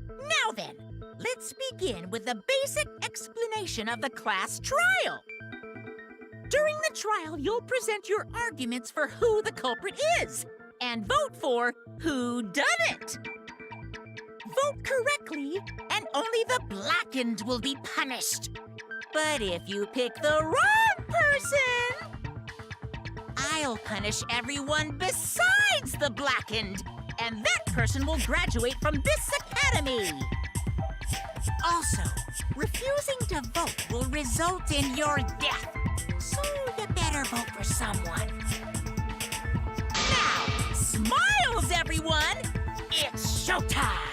Now then, let's begin with a basic explanation of the class trial. During the trial, you'll present your arguments for who the culprit is and vote for who done it. Vote correctly, and only the blackened will be punished. But if you pick the wrong person, I'll punish everyone besides the blackened, and that person will graduate from this academy. Also, refusing to vote will result in your death, so you better vote for someone. Now, smiles, everyone! It's showtime!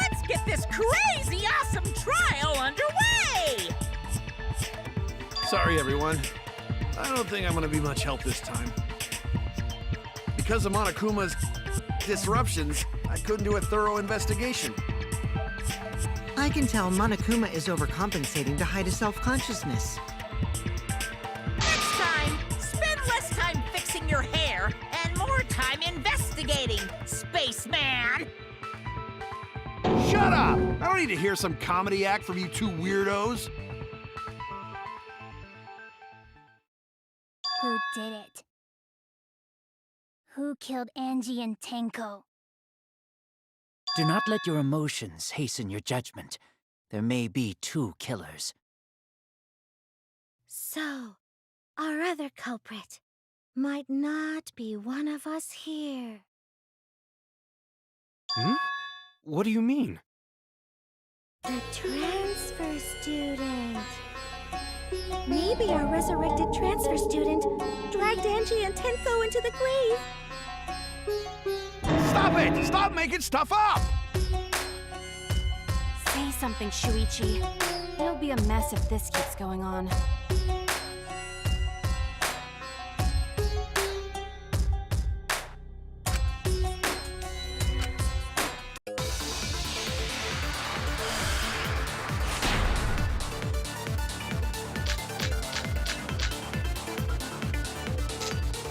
Let's get this crazy awesome trial underway! Sorry, everyone. I don't think I'm gonna be much help this time. Because of Monokuma's disruptions, I couldn't do a thorough investigation. I can tell Monokuma is overcompensating to hide his self-consciousness. Next time, spend less time fixing your hair and more time investigating, spaceman! Shut up! I don't need to hear some comedy act from you two weirdos. Who did it? Who killed Angie and Tenko? Do not let your emotions hasten your judgment. There may be two killers. So, our other culprit might not be one of us here. Hmm? What do you mean? The transfer student. Maybe our resurrected transfer student dragged Angie and Tenko into the grave. Stop it! Stop making stuff up! Say something, Shuichi. It'll be a mess if this keeps going on.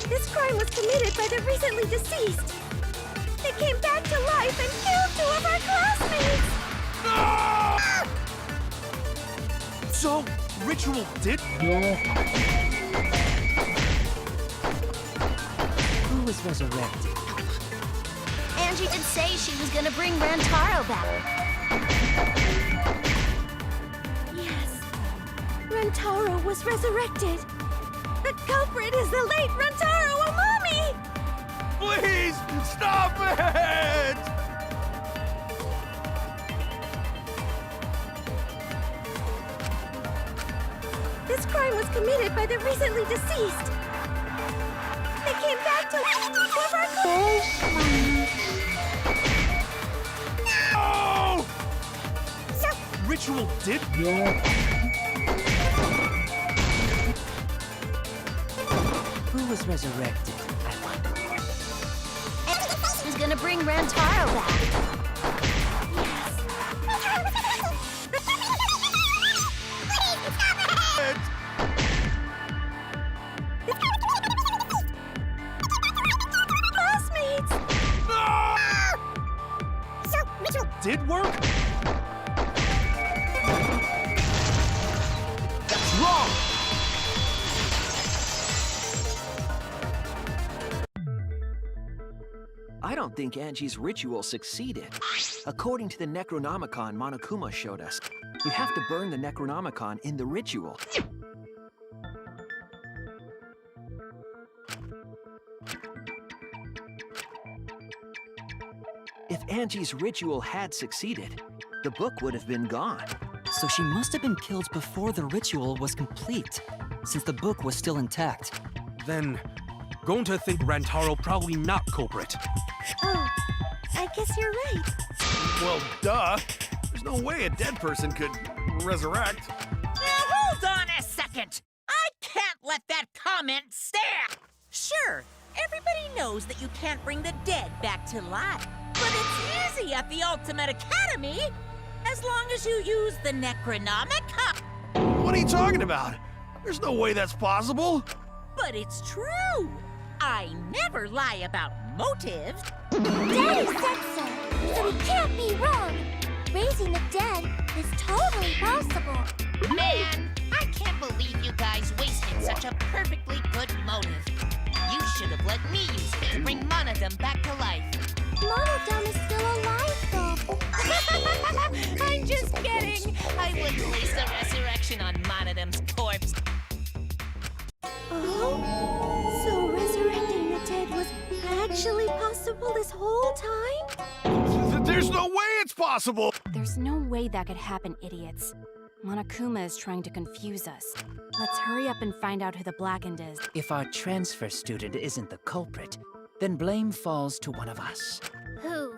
This crime was committed by the recently deceased. They came back to life and killed 2 of our classmates! So, Ritual did? Who was resurrected? Angie did say she was gonna bring Rantaro back. Yes, Rantaro was resurrected. The culprit is the late Rantaro Umami! Please, stop it! This crime was committed by the recently deceased. They came back to life of our No! Ritual did? Who was resurrected, I wonder? Who's gonna bring Rantaro back? Classmates! So, Ritual Did work? That's wrong! I don't think Angie's ritual succeeded. According to the Necronomicon Monokuma showed us, you have to burn the Necronomicon in the ritual. If Angie's ritual had succeeded, the book would have been gone. So she must have been killed before the ritual was complete, since the book was still intact. Then, going to think Rantaro probably not culprit. Oh, I guess you're right. Well, duh. There's no way a dead person could resurrect. Now hold on a second! I can't let that comment stand! Sure, everybody knows that you can't bring the dead back to life, but it's easy at the Ultimate Academy, as long as you use the Necronomicon. What are you talking about? There's no way that's possible. But it's true. I never lie about motives. Daddy said so, so he can't be wrong. Raising the dead is totally possible. Man, I can't believe you guys wasted such a perfectly good motive. You should have let me use it to bring Monodum back to life. Monodum is still alive, though. I'm just kidding. I wouldn't waste a resurrection on Monodum's corpse. Oh? So resurrecting the dead was actually possible this whole time? There's no way it's possible. There's no way that could happen, idiots. Monokuma is trying to confuse us. Let's hurry up and find out who the Blackened is. If our transfer student isn't the culprit, then blame falls to one of us. Who?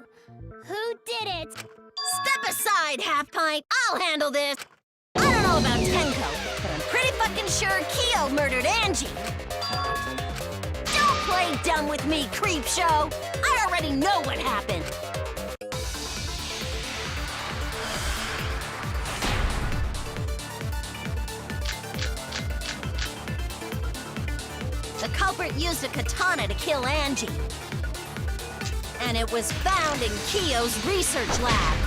Who did it? Step aside, Half Pint. I'll handle this. I don't know about Tenko, but I'm pretty fucking sure Kyo murdered Angie. Don't play dumb with me, Creepshow. I already know what happened. The culprit used a katana to kill Angie. And it was found in Kyo's research lab.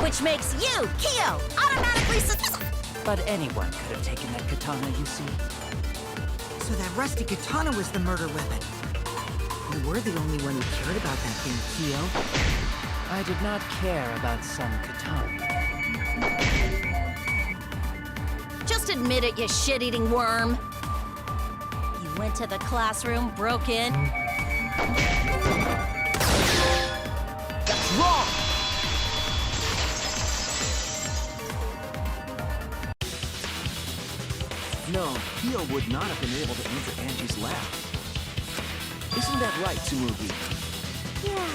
Which makes you, Kyo, automatically But anyone could have taken that katana, you see. So that rusty katana was the murder weapon. You were the only one who cared about that thing, Kyo. I did not care about some katana. Just admit it, you shit-eating worm. You went to the classroom, broke in. That's wrong! No, Kyo would not have been able to enter Angie's lab. Isn't that right, Tsumugi? Yeah.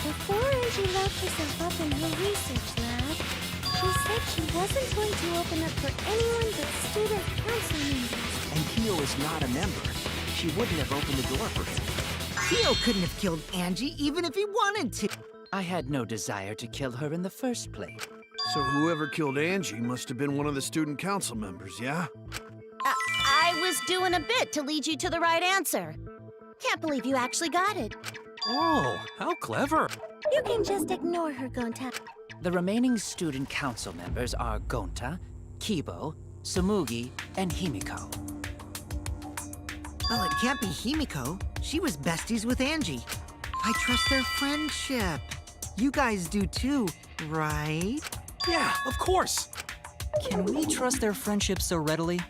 Before Angie locked herself up in her research lab, she said she wasn't going to open up for anyone but student council members. And Kyo is not a member. She wouldn't have opened the door for him. Kyo couldn't have killed Angie even if he wanted to. I had no desire to kill her in the first place. So whoever killed Angie must have been one of the student council members, yeah? I was doing a bit to lead you to the right answer. Can't believe you actually got it. Oh, how clever. You can just ignore her, Gonta. The remaining student council members are Gonta, Kibo, Tsumugi, and Himiko. Well, it can't be Himiko. She was besties with Angie. I trust their friendship. You guys do too, right? Yeah, of course. Can we trust their friendship so readily?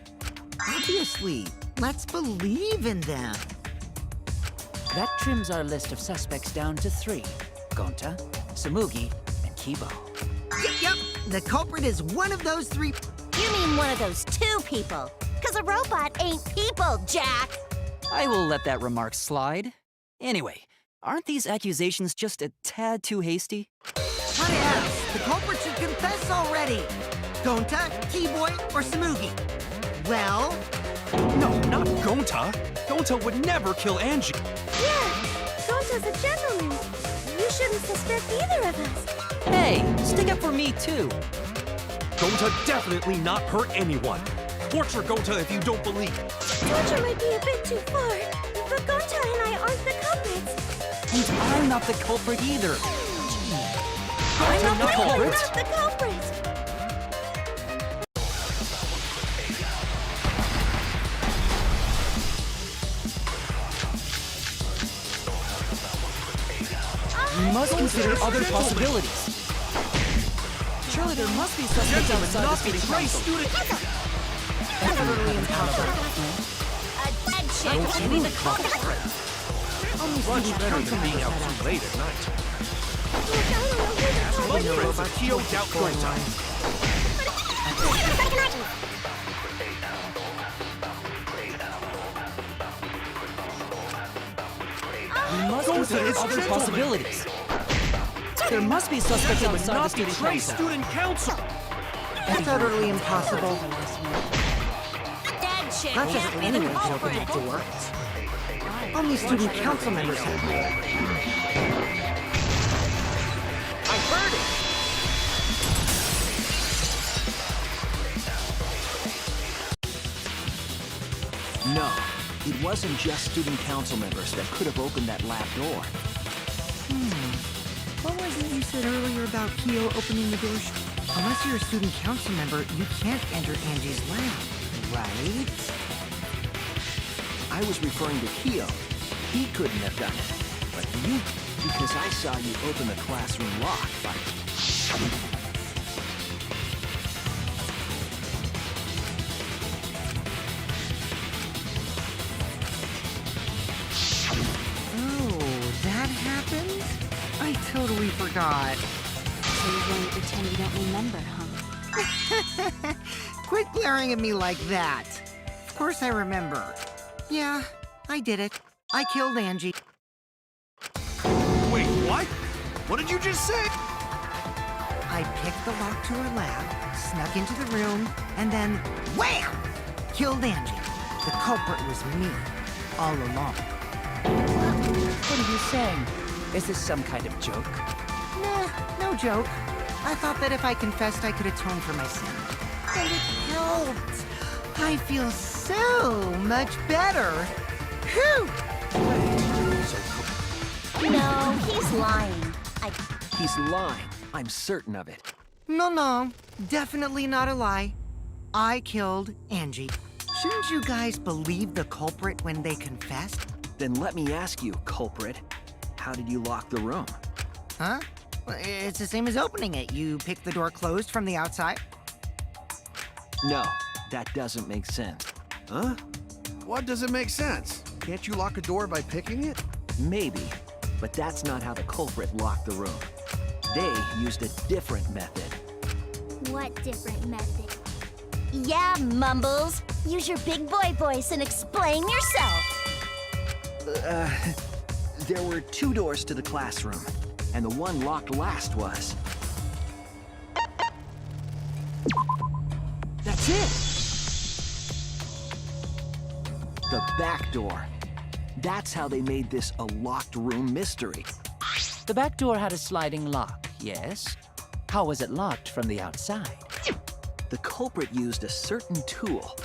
Obviously. Let's believe in them. That trims our list of suspects down to 3. Gonta, Tsumugi, and Kibo. Yep. The culprit is one of those 3. You mean one of those 2 people. 'Cause a robot ain't people, Jack. I will let that remark slide. Anyway, aren't these accusations just a tad too hasty? My ass! The culprit should confess already! Gonta, Keyboy, or Tsumugi? Well... No, not Gonta. Gonta would never kill Angie. Yeah, Gonta's a gentleman. You shouldn't suspect either of us. Hey, stick up for me too. Gonta definitely not hurt anyone. Torture Gonta if you don't believe. Torture might be a bit too far, but Gonta and I aren't the culprits. And I'm not the culprit either. I'm not the culprit. Not the culprit. We must consider other possibilities. Surely there must be suspects outside the student council. That's totally impossible. A dead chick could be the culprit. Only Much student better council than being members out had too late at night. Look, I don't know who the Ask culprit most is. friends if Kyo doubt Gonta. We must Gonta consider is other gentleman. possibilities. There must be suspects Gentlemen, outside the not student betray council. student council. That's utterly impossible. Dead chick Not just can't be the anyone can open culprit. the door. Only student council members have. I heard it! No, it wasn't just student council members that could have opened that lab door. What was it you said earlier about Kyo opening the door? Unless you're a student council member, you can't enter Angie's lab, right? I was referring to Kyo. He couldn't have done it. But you, because I saw you open the classroom lock by... Oh, that happened? I totally forgot. So you're going to pretend you don't remember, huh? Quit glaring at me like that. Of course I remember. Yeah, I did it. I killed Angie. Wait, what? What did you just say? I picked the lock to her lab, snuck into the room, and then wham! Killed Angie. The culprit was me, all along. What are you saying? Is this some kind of joke? Nah, no joke. I thought that if I confessed, I could atone for my sin. And it helped. I feel so much better. Whew! No, he's lying. He's lying. I'm certain of it. No, definitely not a lie. I killed Angie. Shouldn't you guys believe the culprit when they confessed? Then let me ask you, culprit. How did you lock the room? Huh? Well, it's the same as opening it. You pick the door closed from the outside. No, that doesn't make sense. Huh? What doesn't make sense? Can't you lock a door by picking it? Maybe, but that's not how the culprit locked the room. They used a different method. What different method? Yeah, Mumbles. Use your big boy voice and explain yourself. There were 2 doors to the classroom, and the one locked last was... That's it! The back door. That's how they made this a locked room mystery. The back door had a sliding lock, yes? How was it locked from the outside? The culprit used a certain tool.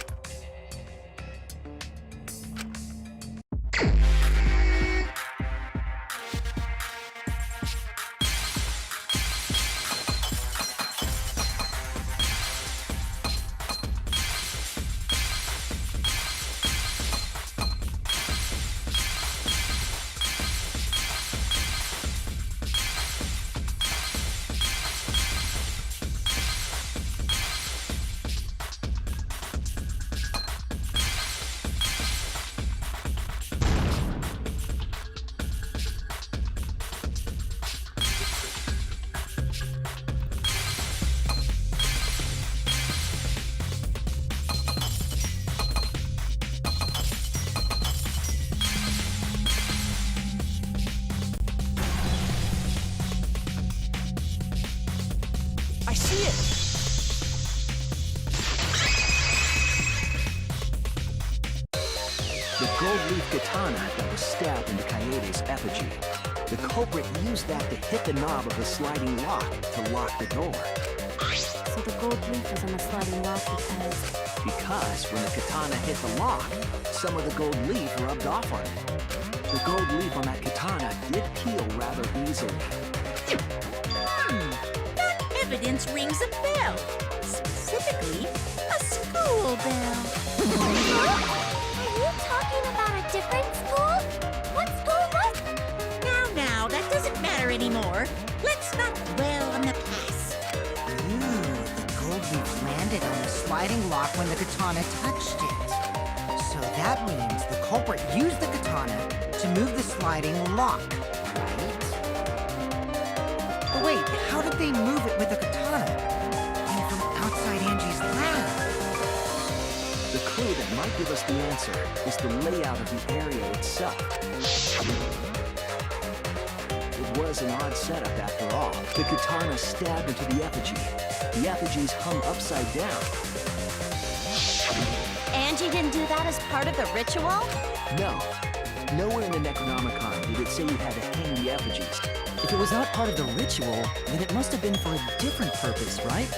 I see it! The gold leaf katana that was stabbed into Kaede's effigy. The culprit used that to hit the knob of the sliding lock to lock the door. So the gold leaf was on the sliding lock Because when the katana hit the lock, some of the gold leaf rubbed off on it. The gold leaf on that katana did peel rather easily. That evidence rings a bell. Specifically, a school bell. Are you talking about a different school? What school was it? Now, that doesn't matter anymore. Let's not dwell on the past. Ooh, the gold leaf landed on the sliding lock when the katana touched it. So that means the culprit used the katana to move the sliding lock, right? But wait, how did they move it with the katana? And from outside Angie's lab? The clue that might give us the answer is the layout of the area itself. It was an odd setup after all. The katana stabbed into the effigy. The effigies hung upside down. Angie didn't do that as part of the ritual? No. Nowhere in the Necronomicon did it say you had to hang the effigies. If it was not part of the ritual, then it must have been for a different purpose, right?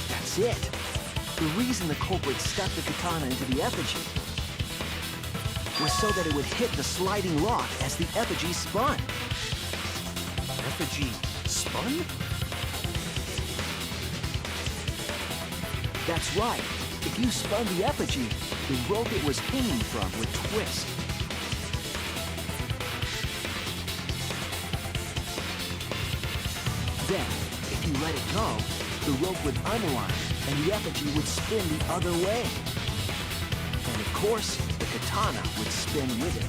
That's it. The reason the culprit stuck the katana into the effigy was so that it would hit the sliding lock as the effigy spun. Effigy spun? That's right. If you spun the effigy, the rope it was hanging from would twist. Then, if you let it go, the rope would unwind and the effigy would spin the other way. And of course, the katana would spin with it.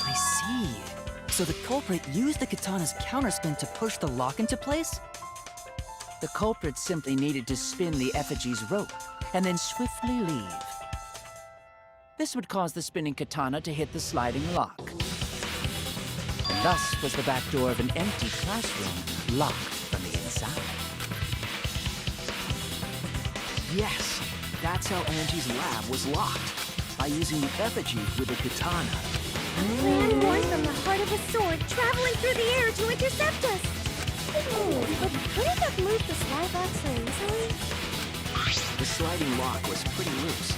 I see. So the culprit used the katana's counterspin to push the lock into place? The culprit simply needed to spin the effigy's rope and then swiftly leave. This would cause the spinning katana to hit the sliding lock. And thus was the back door of an empty classroom locked from the inside. Yes, that's how Angie's lab was locked, by using the effigy with the katana. A plan born from the heart of a sword traveling through the air to intercept us. Oh, but could it have moved the slide lock so easily? The sliding lock was pretty loose.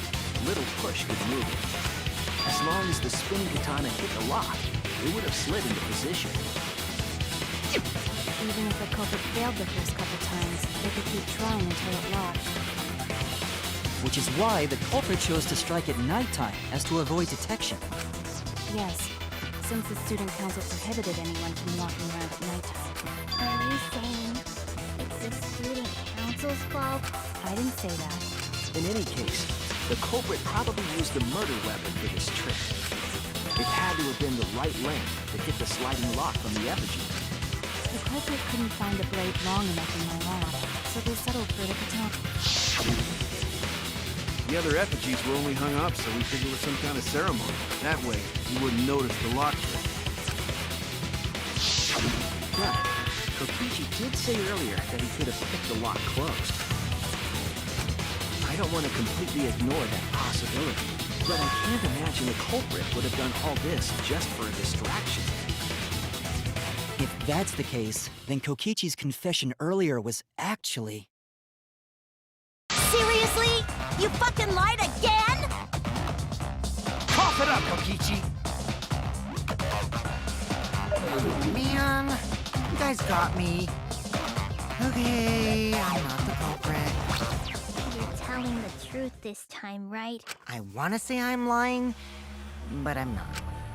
Little push could move it. As long as the spinning katana hit the lock, it would have slid into position. Even if the culprit failed the first couple times, they could keep trying until it locked. Which is why the culprit chose to strike at nighttime, as to avoid detection. Yes, since the student council prohibited anyone from walking around at nighttime. Are you saying it's the student council's fault? I didn't say that. In any case, the culprit probably used the murder weapon for this trick. It had to have been the right length to hit the sliding lock from the effigy. The culprit couldn't find a blade long enough in my lab, so they settled for the katana. The other effigies were only hung up, so we figured it was some kind of ceremony. That way, you wouldn't notice the lock trick. But Kokichi did say earlier that he could have picked the lock closed. I don't want to completely ignore that possibility, but I can't imagine the culprit would have done all this just for a distraction. If that's the case, then Kokichi's confession earlier was actually... Seriously? You fucking lied again? Cough it up, Kokichi! Oh, man. You guys got me. Okay, I'm not the culprit. You're telling the truth this time, right? I want to say I'm lying, but I'm not.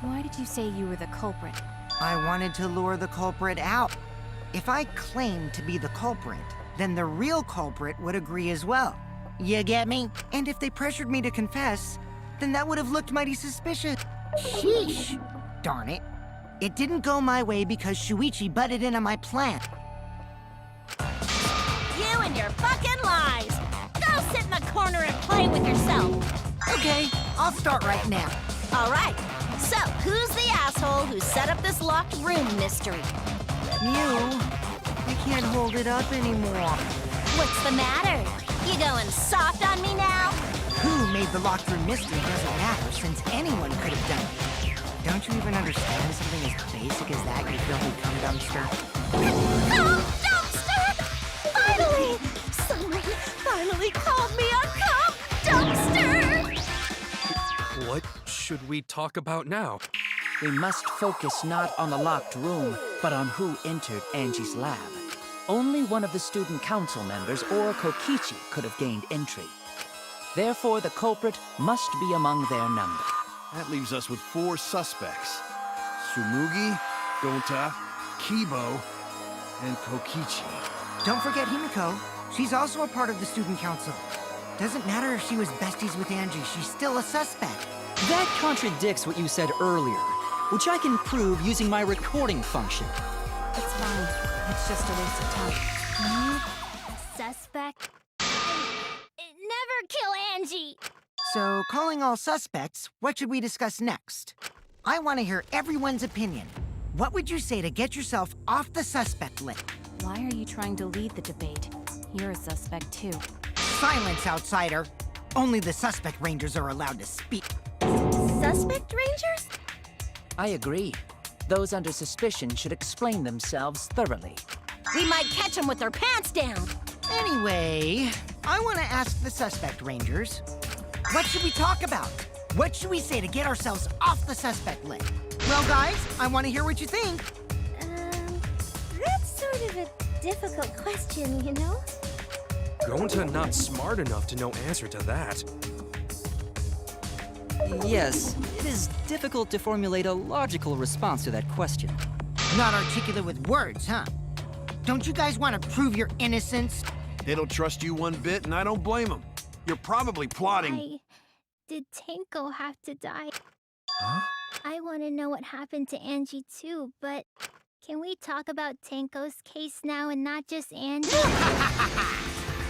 Why did you say you were the culprit? I wanted to lure the culprit out. If I claimed to be the culprit, then the real culprit would agree as well. You get me? And if they pressured me to confess, then that would have looked mighty suspicious. Sheesh! Darn it. It didn't go my way because Shuichi butted in on my plan. You and your fucking play with yourself. Okay, I'll start right now. All right. So, who's the asshole who set up this locked room mystery? Mew, I can't hold it up anymore. What's the matter? You going soft on me now? Who made the locked room mystery doesn't matter, since anyone could have done it. Don't you even understand something as basic as that, you filthy cum dumpster? Cum dumpster! Finally! Someone finally called me a cum dumpster! What should we talk about now? We must focus not on the locked room, but on who entered Angie's lab. Only one of the student council members or Kokichi could have gained entry. Therefore, the culprit must be among their number. That leaves us with 4 suspects. Tsumugi, Gonta, Kibo, and Kokichi. Don't forget Himiko. She's also a part of the student council. Doesn't matter if she was besties with Angie, she's still a suspect. That contradicts what you said earlier, which I can prove using my recording function. It's fine. It's just a waste of time. Suspect? Never kill Angie! So, calling all suspects, what should we discuss next? I want to hear everyone's opinion. What would you say to get yourself off the suspect list? Why are you trying to lead the debate? You're a suspect too. Silence, outsider. Only the suspect rangers are allowed to speak. Suspect rangers? I agree. Those under suspicion should explain themselves thoroughly. We might catch them with their pants down. Anyway, I want to ask the suspect rangers, what should we talk about? What should we say to get ourselves off the suspect list? Well, guys, I want to hear what you think. That's sort of a difficult question, you know? Gonta not smart enough to know answer to that. Yes, it is difficult to formulate a logical response to that question. Not articulate with words, huh? Don't you guys want to prove your innocence? They don't trust you one bit, and I don't blame them. You're probably plotting... Did Tenko have to die? Huh? I want to know what happened to Angie too, but can we talk about Tenko's case now and not just Angie?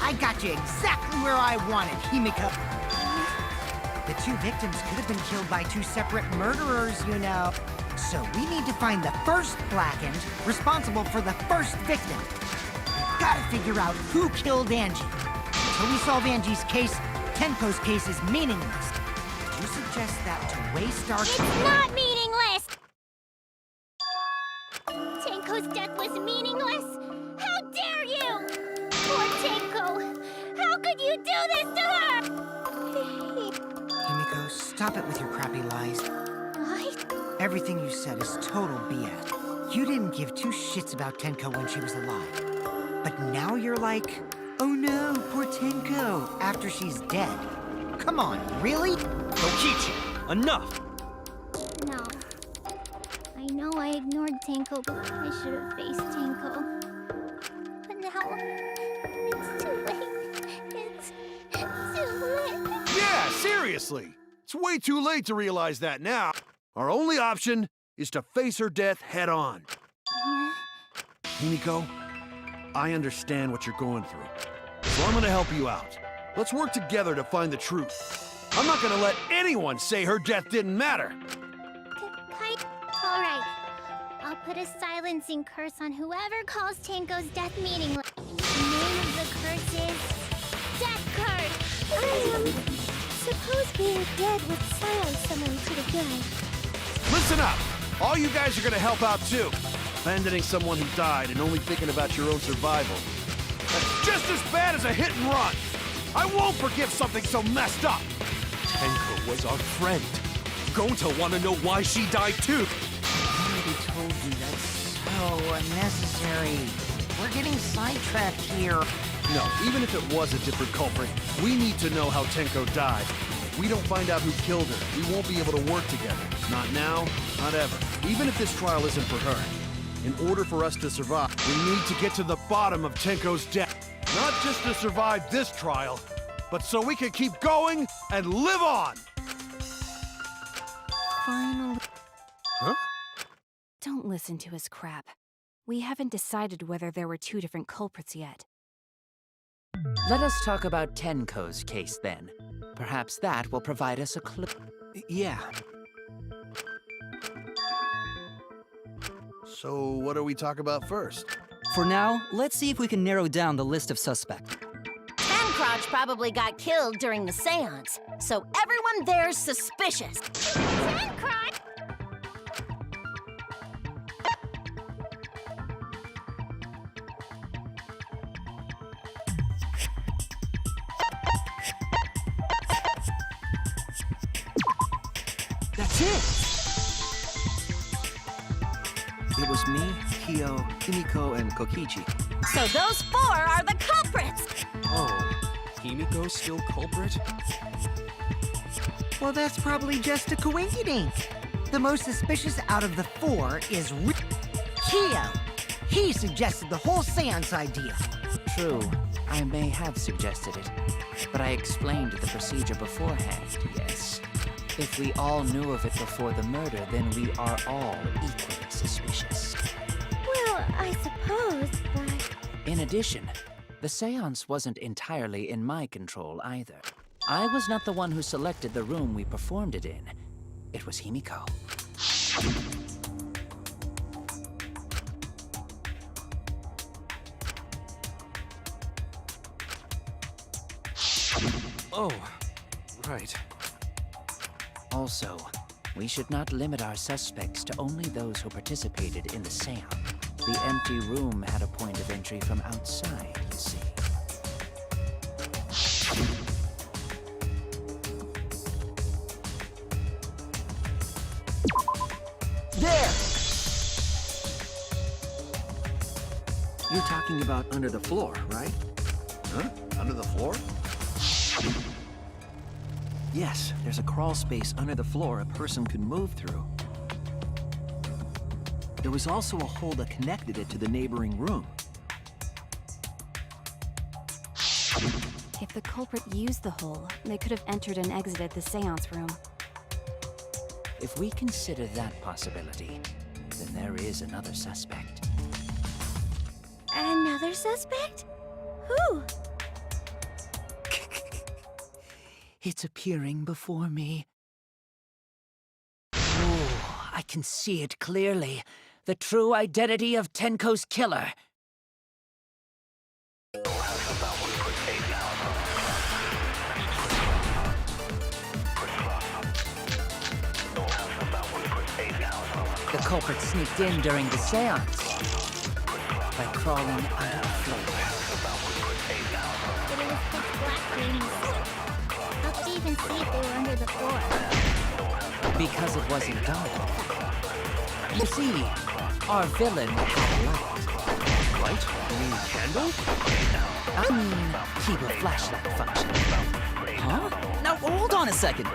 I got you exactly where I wanted, Himiko. The 2 victims could have been killed by 2 separate murderers, you know. So we need to find the first blackened responsible for the first victim. We've got to figure out who killed Angie. Until we solve Angie's case, Tenko's case is meaningless. Would you suggest that to waste our It's time? not meaningless! Tenko's death was meaningless? How dare you! Poor Tenko! How could you do this to her? Himiko, stop it with your crappy lies. What? Everything you said is total BS. You didn't give 2 shits about Tenko when she was alive. But now you're like, oh no, poor Tenko, after she's dead. Come on, really? Kokichi, enough! No. I know I ignored Tenko, but I should have faced Tenko. But now, it's too late. It's too late. Yeah, seriously! It's way too late to realize that now. Our only option is to face her death head on. Himiko, I understand what you're going through, so I'm gonna help you out. Let's work together to find the truth. I'm not gonna let anyone say her death didn't matter. All right. I'll put a silencing curse on whoever calls Tenko's death meaningless. The name of the curse is... Death Curse! Suppose being dead would silence someone pretty good. Listen up! All you guys are gonna help out too. Abandoning someone who died and only thinking about your own survival. That's just as bad as a hit and run! I won't forgive something so messed up! Tenko was our friend. Gonta wanna know why she died too. I already told you that's so unnecessary. We're getting sidetracked here. No, even if it was a different culprit, we need to know how Tenko died. If we don't find out who killed her, we won't be able to work together. Not now, not ever. Even if this trial isn't for her. In order for us to survive, we need to get to the bottom of Tenko's death. Not just to survive this trial, but so we can keep going and live on! Finally. Huh? Don't listen to his crap. We haven't decided whether there were 2 different culprits yet. Let us talk about Tenko's case then. Perhaps that will provide us a clue. Yeah. So, what do we talk about first? For now, let's see if we can narrow down the list of suspects. Crotch probably got killed during the seance, so everyone there's suspicious. Crotch! That's it! It was me, Kyo, Himiko, and Kokichi. So those 4 are the culprits! Oh, Himiko's still culprit? Well, that's probably just a coincidence. The most suspicious out of the 4 is Kyo. He suggested the whole seance idea. True, I may have suggested it, but I explained the procedure beforehand, yes. If we all knew of it before the murder, then we are all equally suspicious. Well, I suppose, but... In addition, the seance wasn't entirely in my control either. I was not the one who selected the room we performed it in. It was Himiko. Oh, right. Also, we should not limit our suspects to only those who participated in the seance. The empty room had a point of entry from outside, you see. There! You're talking about under the floor, right? Huh? Under the floor? Yes, there's a crawl space under the floor a person could move through. There was also a hole that connected it to the neighboring room. If the culprit used the hole, they could have entered and exited the seance room. If we consider that possibility, then there is another suspect. Another suspect? Who? It's appearing before me. Oh, I can see it clearly. The true identity of Tenko's killer. The culprit sneaked in during the seance by crawling under the floor. But it was pitch black during the seance. How could you even see if they were under the floor? Because it wasn't dark. You see, our villain had a light. Light? You mean candle? I mean, keep a flashlight function. Huh? Now, hold on a second.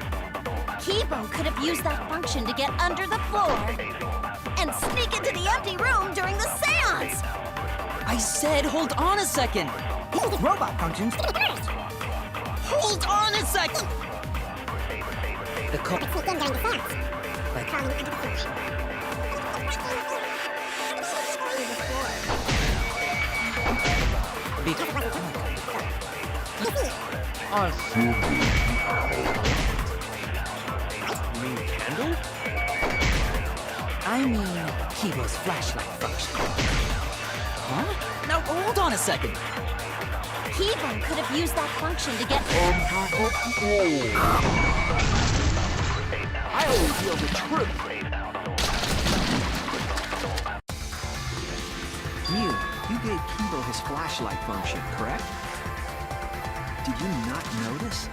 Kibo could have used that function to get under the floor and sneak into the empty room during the seance! I said hold on a second. Robot functions. Hold on a second. The culprit. Like, our You mean candle? I mean, Kibo's flashlight function. Huh? Now, hold on a second. Kibo could have used that function to get... I only feel the truth! Mew, you gave Kibo his flashlight function, correct? Did you not notice?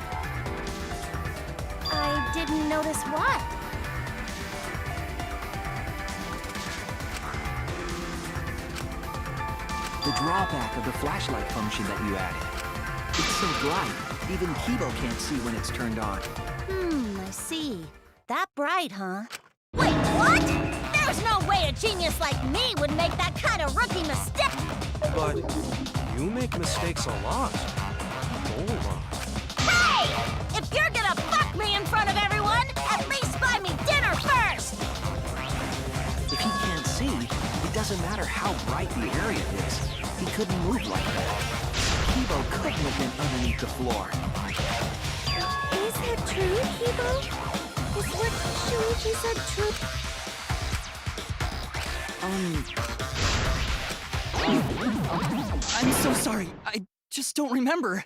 I didn't notice what? The drawback of the flashlight function that you added. It's so bright, even Kibo can't see when it's turned on. I see. That bright, huh? Wait, what? There's no way a genius like me would make that kind of rookie mistake! But you make mistakes a lot. A whole lot. Hey! If you're gonna fuck me in front of everyone, at least buy me dinner first! If he can't see, it doesn't matter how bright the area is. He couldn't move like that. Kibo couldn't have been underneath the floor. Is that true, Kibo? Is what Shuichi said true? I'm so sorry. I just don't remember.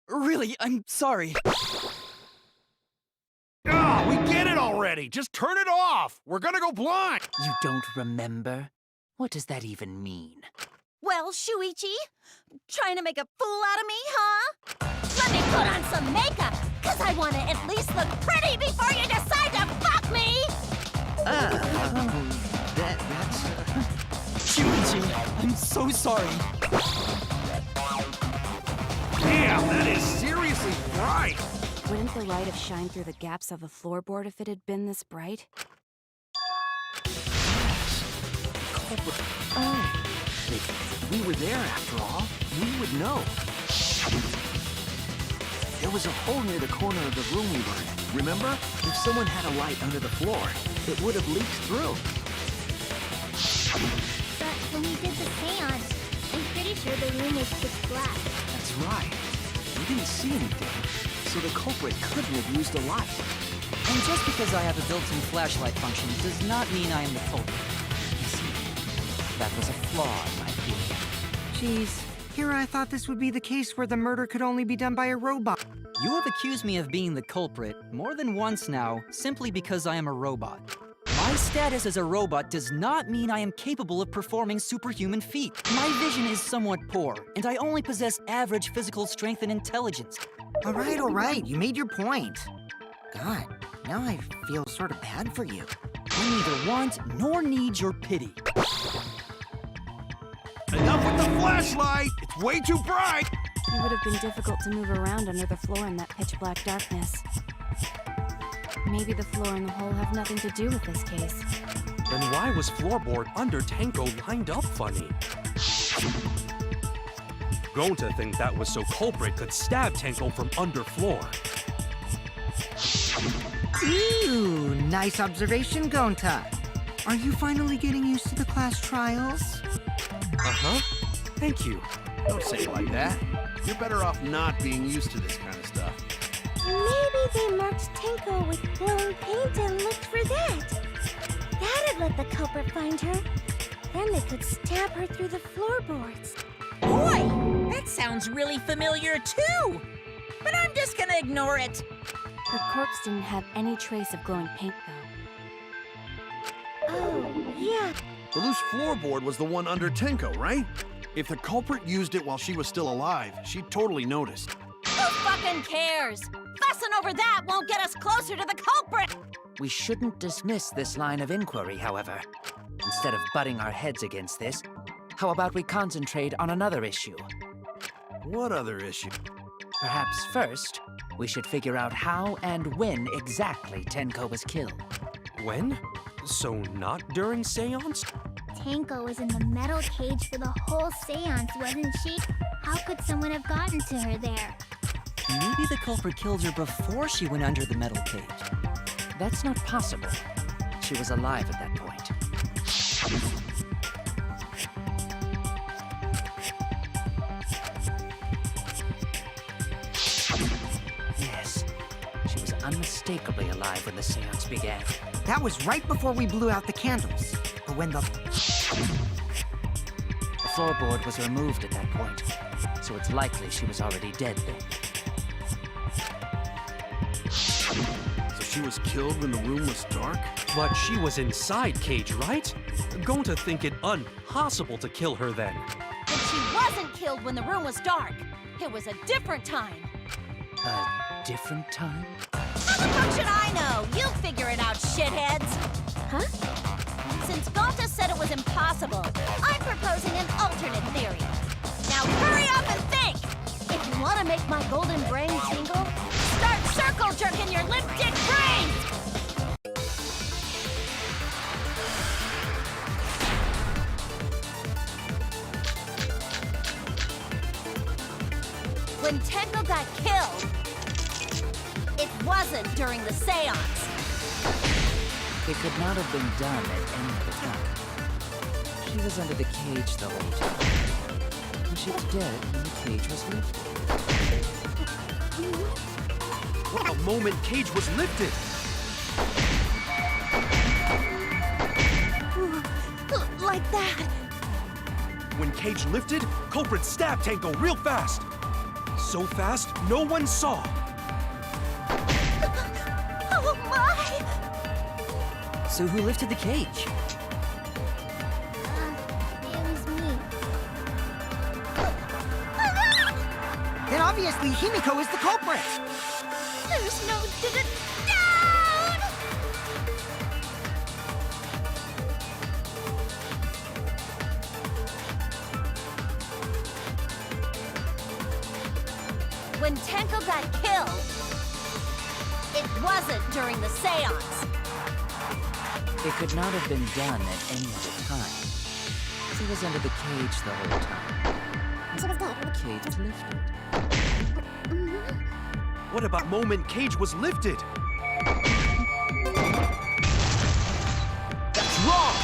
Really, I'm sorry. Ah, we get it already! Just turn it off! We're gonna go blind! You don't remember? What does that even mean? Well, Shuichi, trying to make a fool out of me, huh? Let me put on some makeup, cause I want to at least look pretty before you decide to fuck me! That's... Shuichi, I'm so sorry. Damn, that is seriously bright! Wouldn't the light have shined through the gaps of the floorboard if it had been this bright? Oh. If we were there after all, we would know. There was a hole near the corner of the room we were in. Remember? If someone had a light under the floor, it would have leaked through. But when we did the seance, I'm pretty sure the room was pitch black. That's right. We didn't see anything, so the culprit couldn't have used a light. And just because I have a built-in flashlight function does not mean I am the culprit. You see, that was a flaw in my theory. Geez, here I thought this would be the case where the murder could only be done by a robot. You have accused me of being the culprit more than once now, simply because I am a robot. My status as a robot does not mean I am capable of performing superhuman feats. My vision is somewhat poor, and I only possess average physical strength and intelligence. All right, you made your point. God, now I feel sort of bad for you. I neither want nor need your pity. Enough with the flashlight! It's way too bright! It would have been difficult to move around under the floor in that pitch-black darkness. Maybe the floor and the hole have nothing to do with this case. Then why was floorboard under Tenko lined up funny? Gonta think that was so culprit could stab Tenko from under floor. Ooh, nice observation, Gonta. Are you finally getting used to the class trials? Uh-huh. Thank you. Don't say it like that. You're better off not being used to this kind of stuff. Maybe they marked Tenko with glowing paint and looked for that. That'd let the culprit find her. Then they could stab her through the floorboards. Boy, that sounds really familiar too. But I'm just gonna ignore it. The corpse didn't have any trace of glowing paint, though. Oh, yeah. The loose floorboard was the one under Tenko, right? If the culprit used it while she was still alive, she'd totally noticed. Who fucking cares? Fussing over that won't get us closer to the culprit! We shouldn't dismiss this line of inquiry, however. Instead of butting our heads against this, how about we concentrate on another issue? What other issue? Perhaps first, we should figure out how and when exactly Tenko was killed. When? So not during seance? Tenko was in the metal cage for the whole seance, wasn't she? How could someone have gotten to her there? Maybe the culprit killed her before she went under the metal cage. That's not possible. She was alive at that point. Yes, she was unmistakably alive when the seance began. That was right before we blew out the candles. But when the floorboard was removed at that point, so it's likely she was already dead then. So she was killed when the room was dark? But she was inside cage, right? Gonta think it impossible to kill her then. And she wasn't killed when the room was dark. It was a different time. A different time? How the fuck should I know? You figure it out, shitheads. Huh? Since Gonta said it was impossible, I'm proposing an alternate theory. Now hurry up and think! If you want to make my golden brain tingle, start circle jerking your lip dick brains! When Tenko got killed, it wasn't during the seance. It could not have been done at any other time. She was under the cage the whole time. And she was dead when the cage was lifted. Well, moment Cage was lifted? Like that. When Cage lifted, culprit stabbed Tenko real fast. So fast, no one saw. Oh my! So who lifted the cage? It was me. Then obviously Himiko is the culprit. There's no down! When Tenko got killed, it wasn't during the seance. It could not have been done at any other time. She was under the cage the whole time. She was dead. The cage was lifted. What about moment Cage was lifted? That's wrong!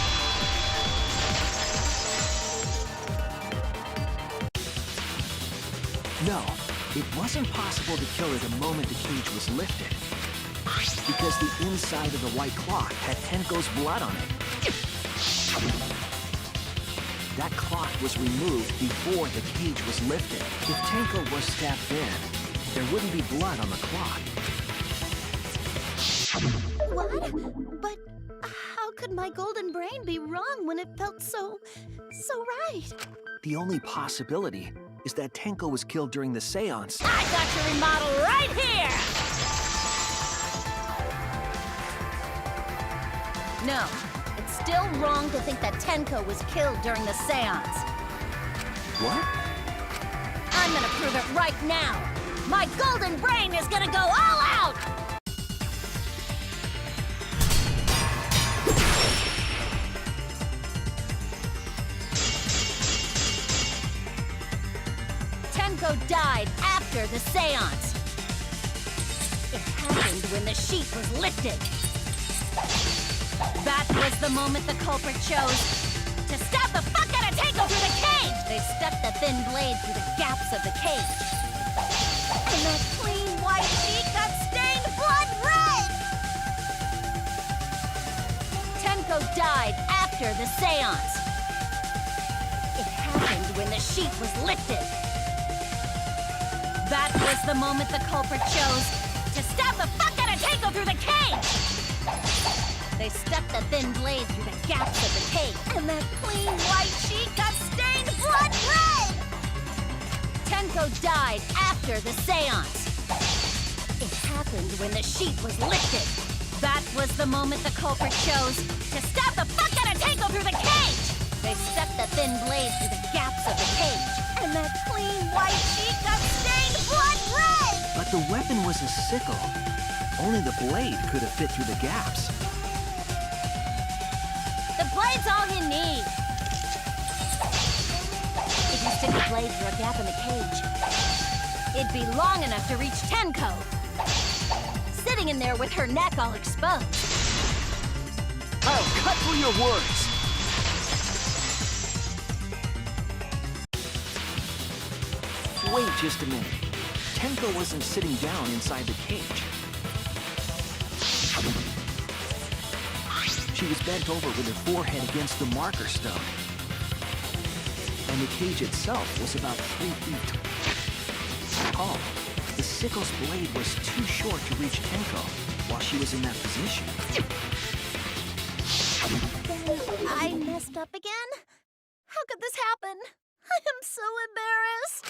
No, it wasn't possible to kill her the moment the cage was lifted. Because the inside of the white cloth had Tenko's blood on it. That cloth was removed before the cage was lifted. If Tenko was stabbed in, there wouldn't be blood on the cloth. What? But how could my golden brain be wrong when it felt so right? The only possibility is that Tenko was killed during the seance. I got your remodel right here! No, it's still wrong to think that Tenko was killed during the seance. What? I'm gonna prove it right now. My golden brain is gonna go all out! Tenko died after the seance. It happened when the sheet was lifted. That was the moment the culprit chose to stab the fuck out of Tenko through the cage! They stuck the thin blade through the gaps of the cage. And that clean white sheet got stained blood red! Tenko died after the seance. It happened when the sheet was lifted. That was the moment the culprit chose to stab the fuck out of Tenko through the cage! They stuck the thin blade through the gaps of the cage, and that clean white sheet got stained blood red! Tenko died after the seance. It happened when the sheet was lifted. That was the moment the culprit chose to stab the fuck out of Tenko through the cage! They stuck the thin blade through the gaps of the cage, and that clean white sheet got stained blood red! But the weapon was a sickle. Only the blade could have fit through the gaps. The blade's all you need. If you stick the blade through a gap in the cage, it'd be long enough to reach Tenko. Sitting in there with her neck all exposed. I'll cut through your words. Wait just a minute. Tenko wasn't sitting down inside the cage. She was bent over with her forehead against the marker stone. And the cage itself was about 3 feet tall. The sickle's blade was too short to reach Tenko while she was in that position. I messed up again? How could this happen? I am so embarrassed.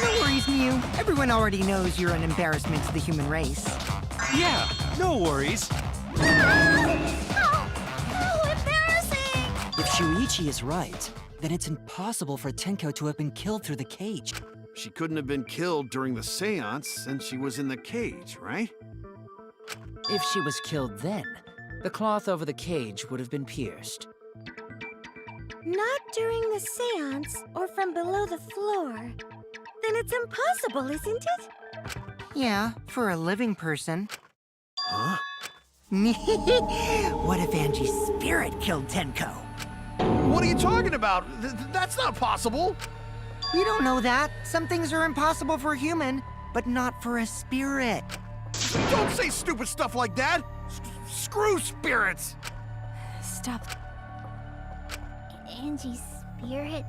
No worries, Mew. Everyone already knows you're an embarrassment to the human race. Yeah, no worries. How embarrassing! If Shuichi is right, then it's impossible for Tenko to have been killed through the cage. She couldn't have been killed during the seance since she was in the cage, right? If she was killed then, the cloth over the cage would have been pierced. Not during the seance or from below the floor. Then it's impossible, isn't it? Yeah, for a living person. Huh? What if Angie's spirit killed Tenko? What are you talking about? That's not possible. You don't know that. Some things are impossible for a human, but not for a spirit. Don't say stupid stuff like that! Screw spirits! Stop. Angie's spirit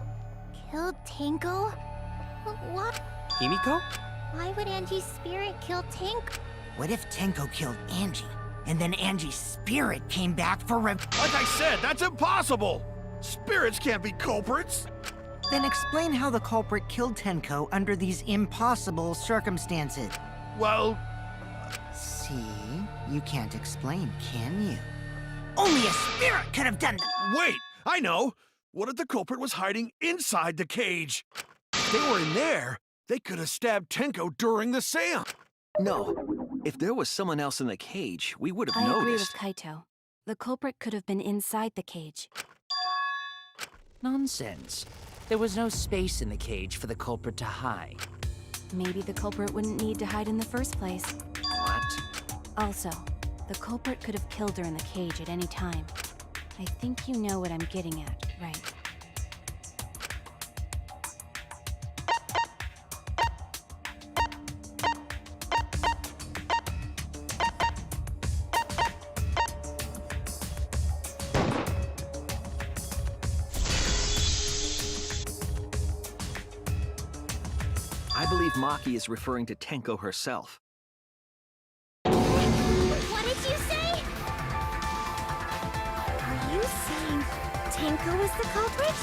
killed Tango? What? Himiko? Why would Angie's spirit kill Tango? What if Tenko killed Angie, and then Angie's spirit came back for Like I said, that's impossible! Spirits can't be culprits! Then explain how the culprit killed Tenko under these impossible circumstances. Well, See? You can't explain, can you? Only a spirit could have done that! wait! I know! What if the culprit was hiding inside the cage? If they were in there, they could have stabbed Tenko during the seance. No. If there was someone else in the cage, we would have I agree with noticed. Kaito. The culprit could have been inside the cage. Nonsense. There was no space in the cage for the culprit to hide. Maybe the culprit wouldn't need to hide in the first place. What? Also, the culprit could have killed her in the cage at any time. I think you know what I'm getting at, right? I believe Maki is referring to Tenko herself. What did you say? Are you saying Tango was the culprit?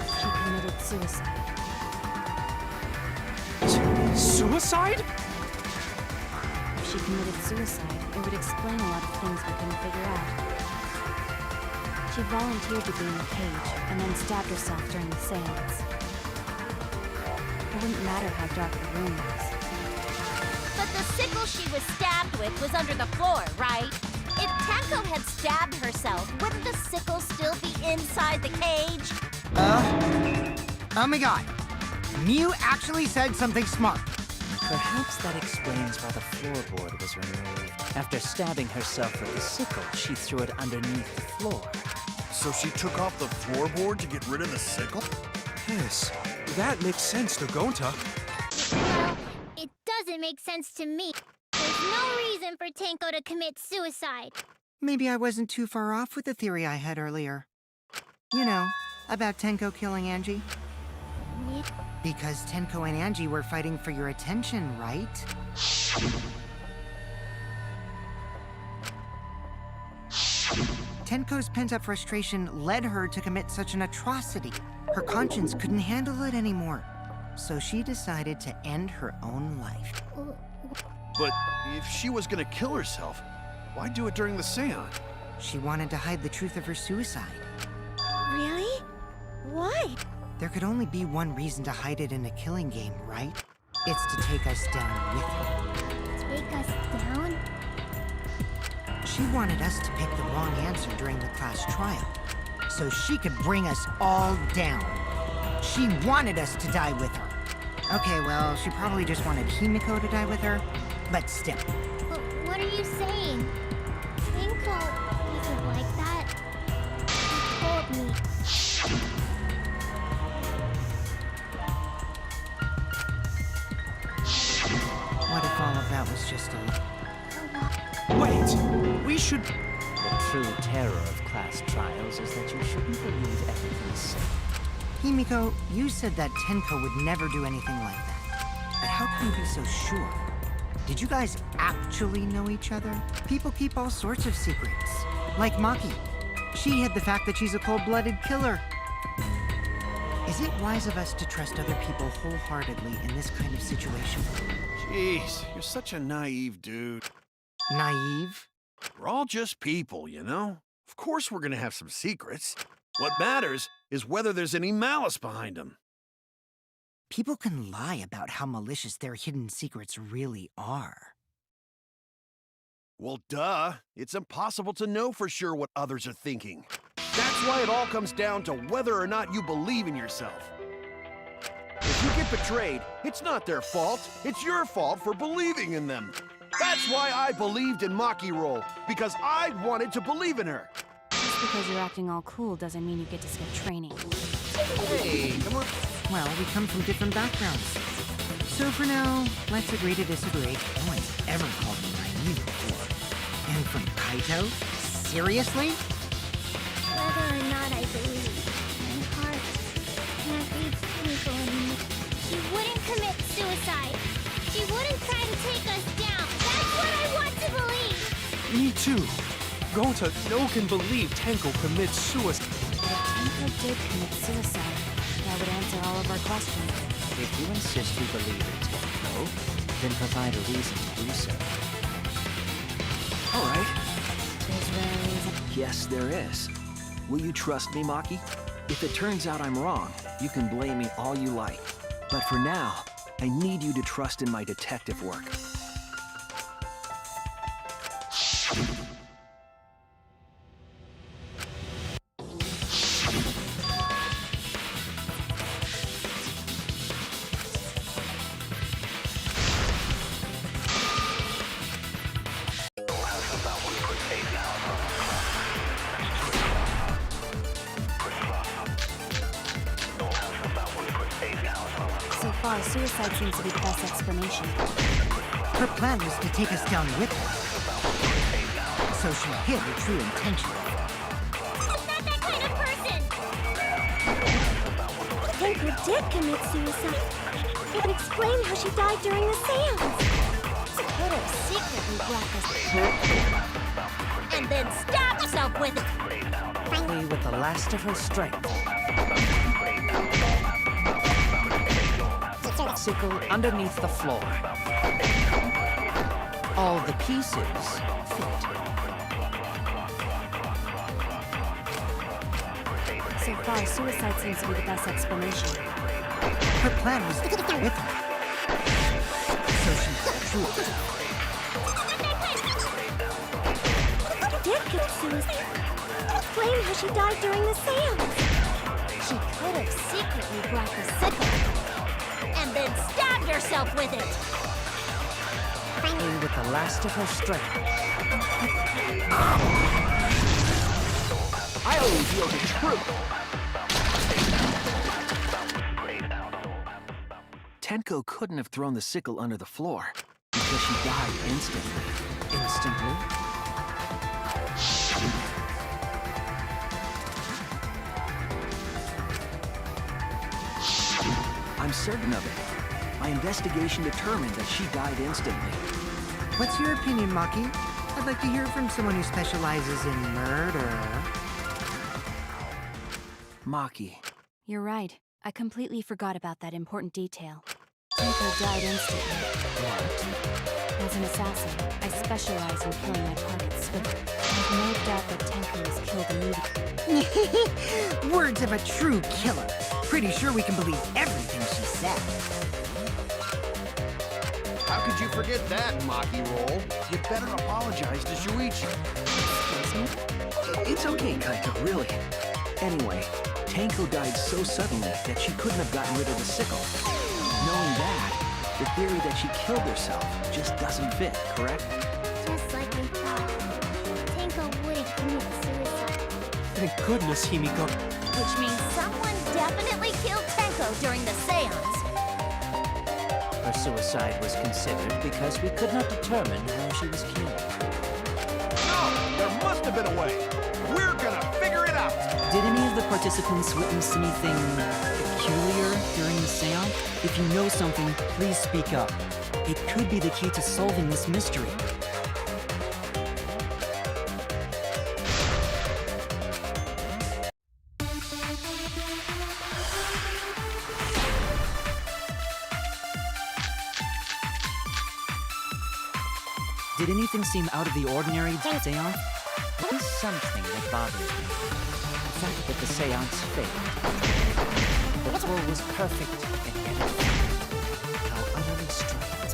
She committed suicide. Suicide? If she committed suicide, it would explain a lot of things we couldn't figure out. She volunteered to be in the cage, and then stabbed herself during the seance. It wouldn't matter how dark the room was. But the sickle she was stabbed with was under the floor, right? If Tenko had stabbed herself, wouldn't the sickle still be inside the cage? Oh my god. Mew actually said something smart. Perhaps that explains why the floorboard was removed. After stabbing herself with the sickle, she threw it underneath the floor. So she took off the floorboard to get rid of the sickle? Yes, that makes sense to Gonta. Well, it doesn't make sense to me. There's no reason for Tango to commit suicide. Maybe I wasn't too far off with the theory I had earlier. You know, about Tenko killing Angie. Because Tenko and Angie were fighting for your attention, right? Tenko's pent-up frustration led her to commit such an atrocity. Her conscience couldn't handle it anymore. So she decided to end her own life. But if she was gonna kill herself, why do it during the seance? She wanted to hide the truth of her suicide. Really? Why? There could only be one reason to hide it in a killing game, right? It's to take us down with her. Take us down? She wanted us to pick the wrong answer during the class trial, so she could bring us all down. She wanted us to die with her. Okay, well, she probably just wanted Himiko to die with her, but still. What are you saying? Tango wasn't like that. He told me. What if all of that was just a lie? Wait, we should... The true terror of class trials is that you shouldn't believe everything said. Himiko, you said that Tenko would never do anything like that. But how can you be so sure? Did you guys actually know each other? People keep all sorts of secrets. Like Maki. She hid the fact that she's a cold-blooded killer. Is it wise of us to trust other people wholeheartedly in this kind of situation? Jeez, you're such a naive dude. Naive? We're all just people, you know? Of course we're gonna have some secrets. What matters is whether there's any malice behind them. People can lie about how malicious their hidden secrets really are. Well, duh. It's impossible to know for sure what others are thinking. That's why it all comes down to whether or not you believe in yourself. If you get betrayed, it's not their fault. It's your fault for believing in them. That's why I believed in Maki Roll, because I wanted to believe in her. Just because you're acting all cool doesn't mean you get to skip training. Hey, come on. Well, we come from different backgrounds. So for now, let's agree to disagree. No one's ever called me naive before. And from Kaito? Seriously? Whether or not I believe, my heart can't reach Tenko anymore. She wouldn't commit suicide. She wouldn't try to take us down. That's what I want to believe. Me too. Gonta, no can believe Tenko commits suicide. If Tenko did commit suicide, that would answer all of our questions. If you insist we believe in Tenko, then provide a reason to do so. All right. There's really a reason. Yes, there is. Will you trust me, Maki? If it turns out I'm wrong, you can blame me all you like. But for now, I need you to trust in my detective work. So far, suicide seems to be the best explanation. Her plan was to take us down with her. So she hid her true intention. I'm not that kind of person. Tenko did commit suicide. It would explain how she died during the seance. She could have secretly brought this and then stabbed herself with it. Only with the last of her strength. Sickle underneath the floor. All the pieces fit. So far, suicide seems to be the best explanation. Her plan was to get with her. So she's true. Did commit suicide. Explain how she died during the seance. She could have secretly brought the sickle and then stabbed herself with it. Only with the last of her strength. I only reveal the truth. Tenko couldn't have thrown the sickle under the floor because she died instantly. Instantly. I'm certain of it. My investigation determined that she died instantly. What's your opinion, Maki? I'd like to hear from someone who specializes in murder. Maki. You're right. I completely forgot about that important detail. Tenko died instantly. As an assassin, I specialize in killing my targets swiftly. I have no doubt that Tenko was killed immediately. Words of a true killer. Pretty sure we can believe everything she said. How could you forget that, Maki Roll? You'd better apologize to Shuichi. It's okay, Kaito, really. Anyway, Tenko died so suddenly that she couldn't have gotten rid of the sickle. Knowing that, the theory that she killed herself just doesn't fit, correct? Just like I thought. Tenko wouldn't commit suicide. Thank goodness, Himiko. Which means someone definitely killed Tenko during the seance. Her suicide was considered because we could not determine how she was killed. No! There must have been a way! We're gonna figure it out! Did any of the participants witness anything peculiar during the seance? If you know something, please speak up. It could be the key to solving this mystery. Did anything seem out of the ordinary at the seance? There is something that bothers me. The fact that the seance failed. The ritual was perfect, and yet it failed. How utterly strange.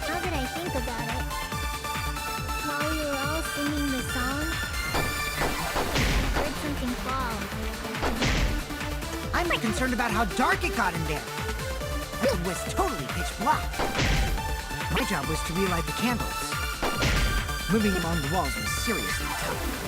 How did I think about it? While we were all singing the song, I heard something fall. I'm concerned about how dark it got in there. It was totally pitch black. My job was to relight the candles. Moving them on the walls was seriously tough.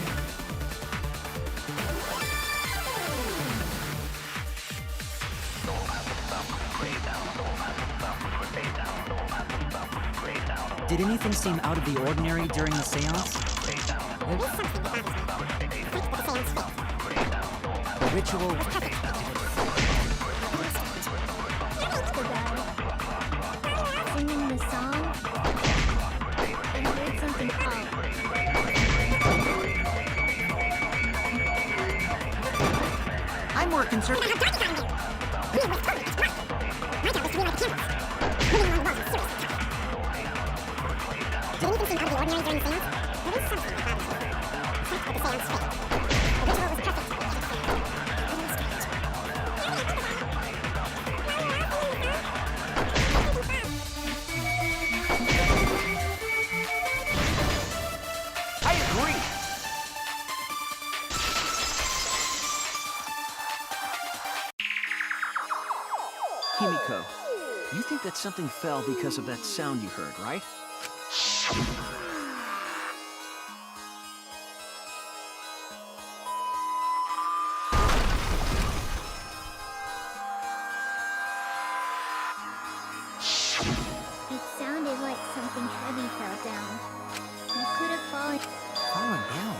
Did anything seem out of the ordinary during the seance? The ritual was Singing the song. I heard something off. I'm more concerned. I agree. Himiko, you think that something fell because of that sound you heard, right? It sounded like something heavy fell down. It could have fallen. Fallen down?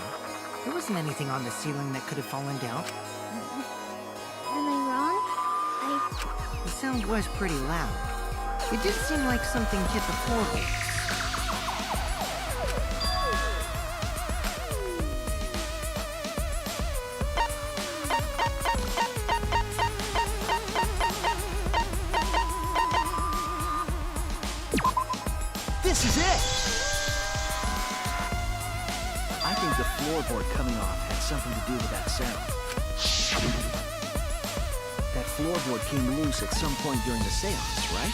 There wasn't anything on the ceiling that could have fallen down. Am I wrong? The sound was pretty loud. It did seem like something hit the floorboards. This is it! I think the floorboard coming off had something to do with that sound. That floorboard came loose at some point during the seance, right?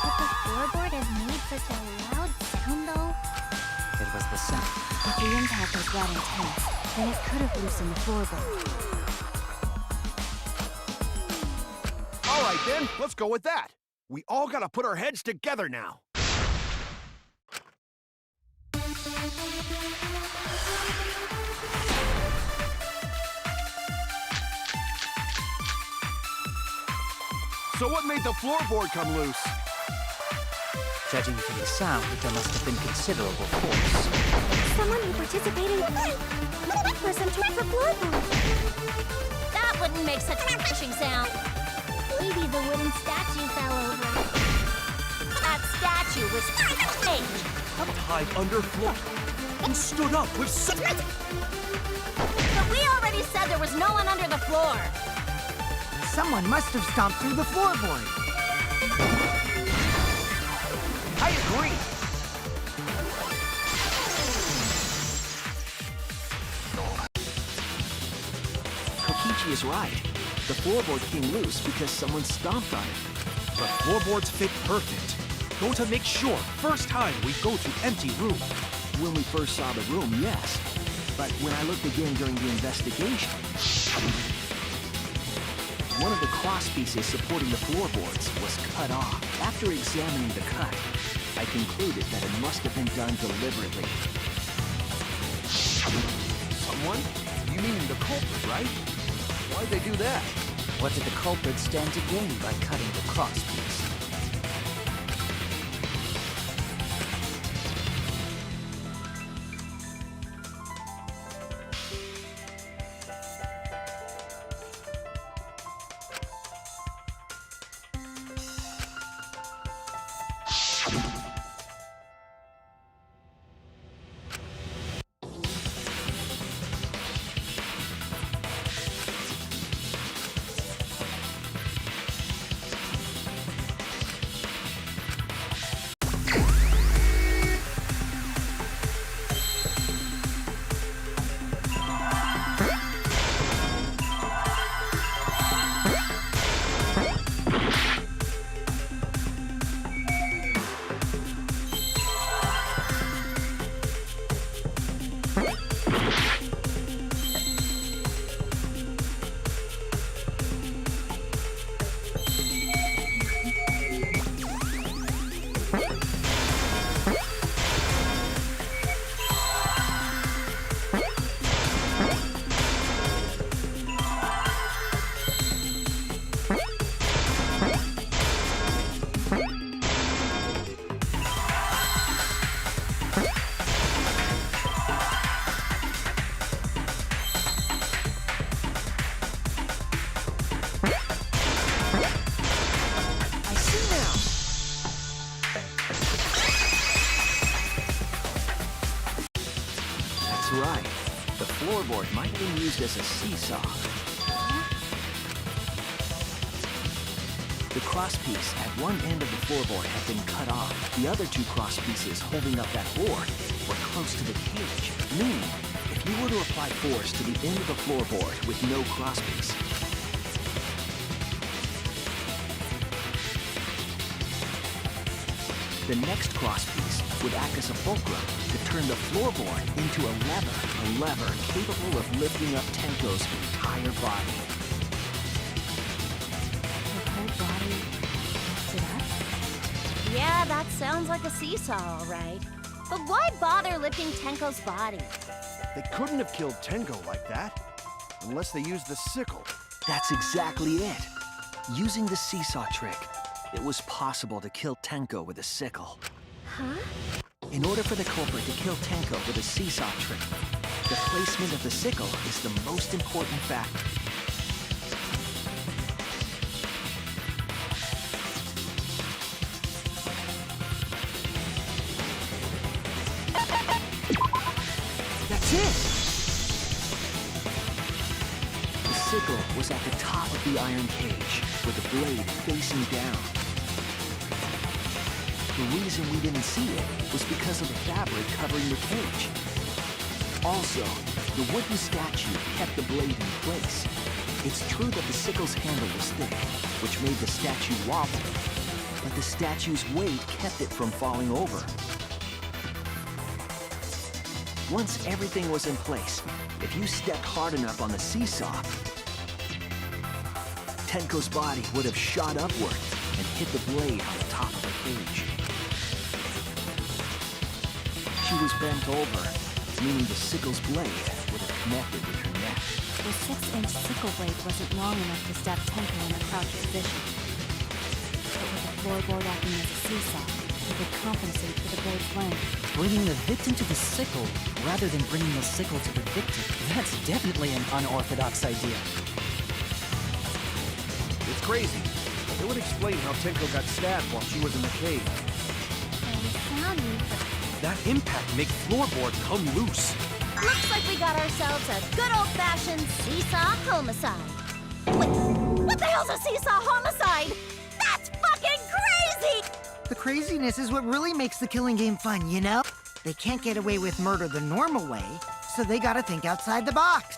But the floorboard has made such a loud sound, though. It was the sound. If the impact was that intense, then it could have loosened the floorboard. All right, then, let's go with that. We all gotta put our heads together now. So what made the floorboard come loose? Judging from the sound, there must have been considerable force. Someone who participated in the person tripped the floorboard. That wouldn't make such a crashing sound. Maybe the wooden statue fell over. That statue was fake. Hide under floor. Who stood up with such... But we already said there was no one under the floor. Someone must have stomped through the floorboard. I agree. Kokichi is right. The floorboard came loose because someone stomped on it. The floorboards fit perfect. Go to make sure. First time we go to empty room. When we first saw the room, yes. But when I looked again during the investigation, one of the cross pieces supporting the floorboards was cut off. After examining the cut, I concluded that it must have been done deliberately. Someone? You mean the culprit, right? Why'd they do that? What did the culprit stand to gain by cutting the cross piece? floorboard might have been used as a seesaw. The crosspiece at one end of the floorboard had been cut off. The other two crosspieces holding up that board were close to the cage, meaning if you were to apply force to the end of the floorboard with no crosspiece, the next crosspiece would act as a fulcrum to turn the floorboard into a lever capable of lifting up Tenko's entire body. Her whole body lifted up? Yeah, that sounds like a seesaw, all right. But why bother lifting Tenko's body? They couldn't have killed Tenko like that. Unless they used the sickle. That's exactly it. Using the seesaw trick, it was possible to kill Tenko with a sickle. Huh? In order for the culprit to kill Tenko with a seesaw trick, the placement of the sickle is the most important factor. That's it! The sickle was at the top of the iron cage, with the blade facing down. The reason we didn't see it was because of the fabric covering the cage. Also, the wooden statue kept the blade in place. It's true that the sickle's handle was thick, which made the statue wobble, but the statue's weight kept it from falling over. Once everything was in place, if you stepped hard enough on the seesaw, Tenko's body would have shot upward and hit the blade on the top of the cage. She was bent over, meaning the sickle's blade would have connected with her neck. The 6-inch sickle blade wasn't long enough to stab Tenko in a crouched position. But with the floorboard acting as a seesaw, it would compensate for the blade's length. Bringing the victim to the sickle rather than bringing the sickle to the victim. That's definitely an unorthodox idea. It's crazy. It would explain how Tenko got stabbed while she was in the cave. That impact make floorboard come loose. Looks like we got ourselves a good old-fashioned seesaw homicide. Wait, what the hell's a seesaw homicide? That's fucking crazy! The craziness is what really makes the killing game fun, you know? They can't get away with murder the normal way, so they gotta think outside the box.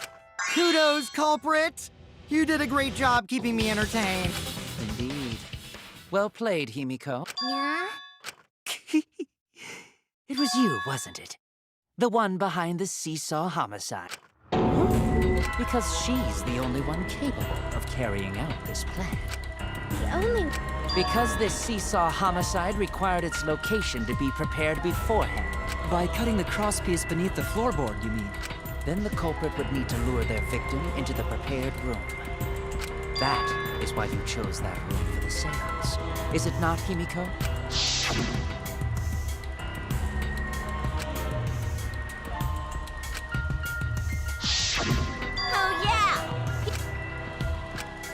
Kudos, culprit! You did a great job keeping me entertained. Indeed. Well played, Himiko. Yeah? It was you, wasn't it? The one behind the seesaw homicide. Because she's the only one capable of carrying out this plan. The only... Because this seesaw homicide required its location to be prepared beforehand. By cutting the crosspiece beneath the floorboard, you mean? Then the culprit would need to lure their victim into the prepared room. That is why you chose that room for the seance. Is it not, Himiko? Oh yeah!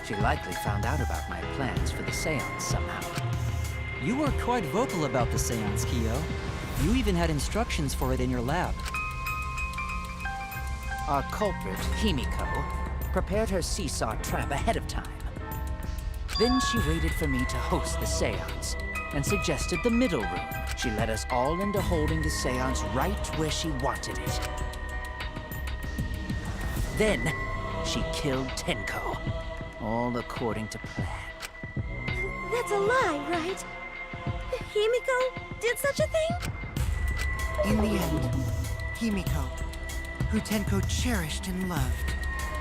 She likely found out about my plans for the seance somehow. You were quite vocal about the seance, Kyo. You even had instructions for it in your lab. Our culprit, Himiko, prepared her seesaw trap ahead of time. Then she waited for me to host the seance and suggested the middle room. She led us all into holding the seance right where she wanted it. Then, she killed Tenko, all according to plan. That's a lie, right? Himiko did such a thing? In the end, Himiko, who Tenko cherished and loved,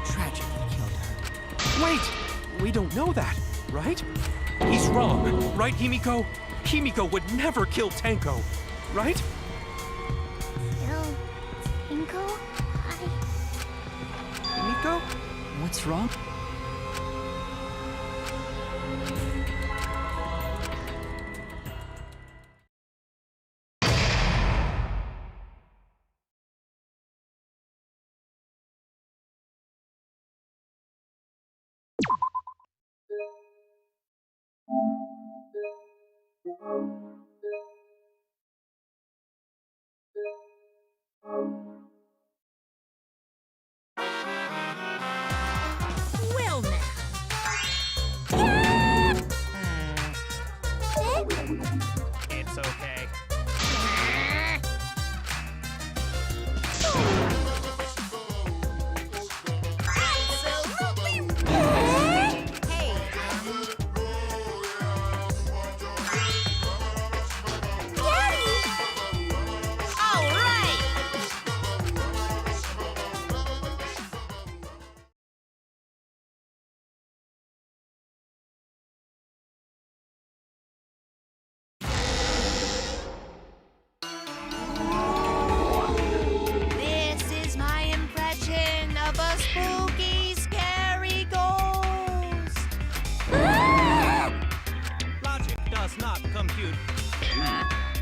tragically killed her. Wait! We don't know that, right? He's wrong, right, Himiko? Himiko would never kill Tenko, right? Kill Tenko? Himiko? What's wrong?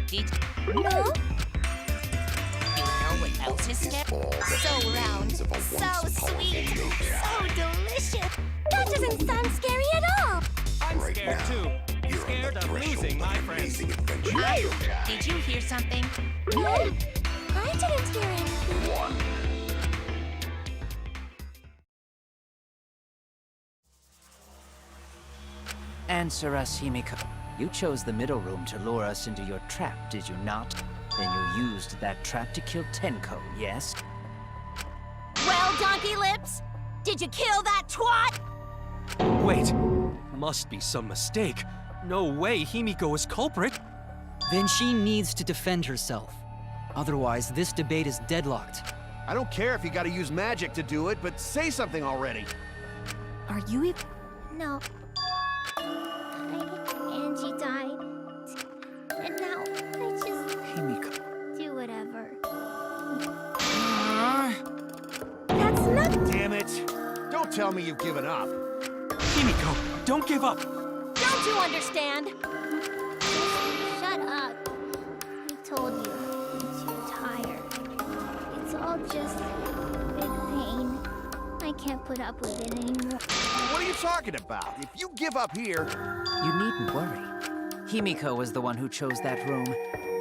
Did No? you know what else is scary? So round, so sweet, so delicious. That doesn't sound scary at all. I'm scared too. Scared of losing my friends. Did you hear something? No? I didn't hear anything. Answer us, Himiko. You chose the middle room to lure us into your trap, did you not? Then you used that trap to kill Tenko, yes? Well, Donkey Lips, did you kill that twat? Wait, must be some mistake. No way Himiko is culprit. Then she needs to defend herself. Otherwise, this debate is deadlocked. I don't care if you gotta use magic to do it, but say something already. Are you even... No. Angie died. And now I just Himiko. do whatever. That's not. Damn it! Don't tell me you've given up. Himiko, don't give up. Don't you understand? Shut up. I told you. I'm too tired. It's all just big pain. I can't put up with it anymore. What are you talking about? If you give up here... You needn't worry. Himiko was the one who chose that room.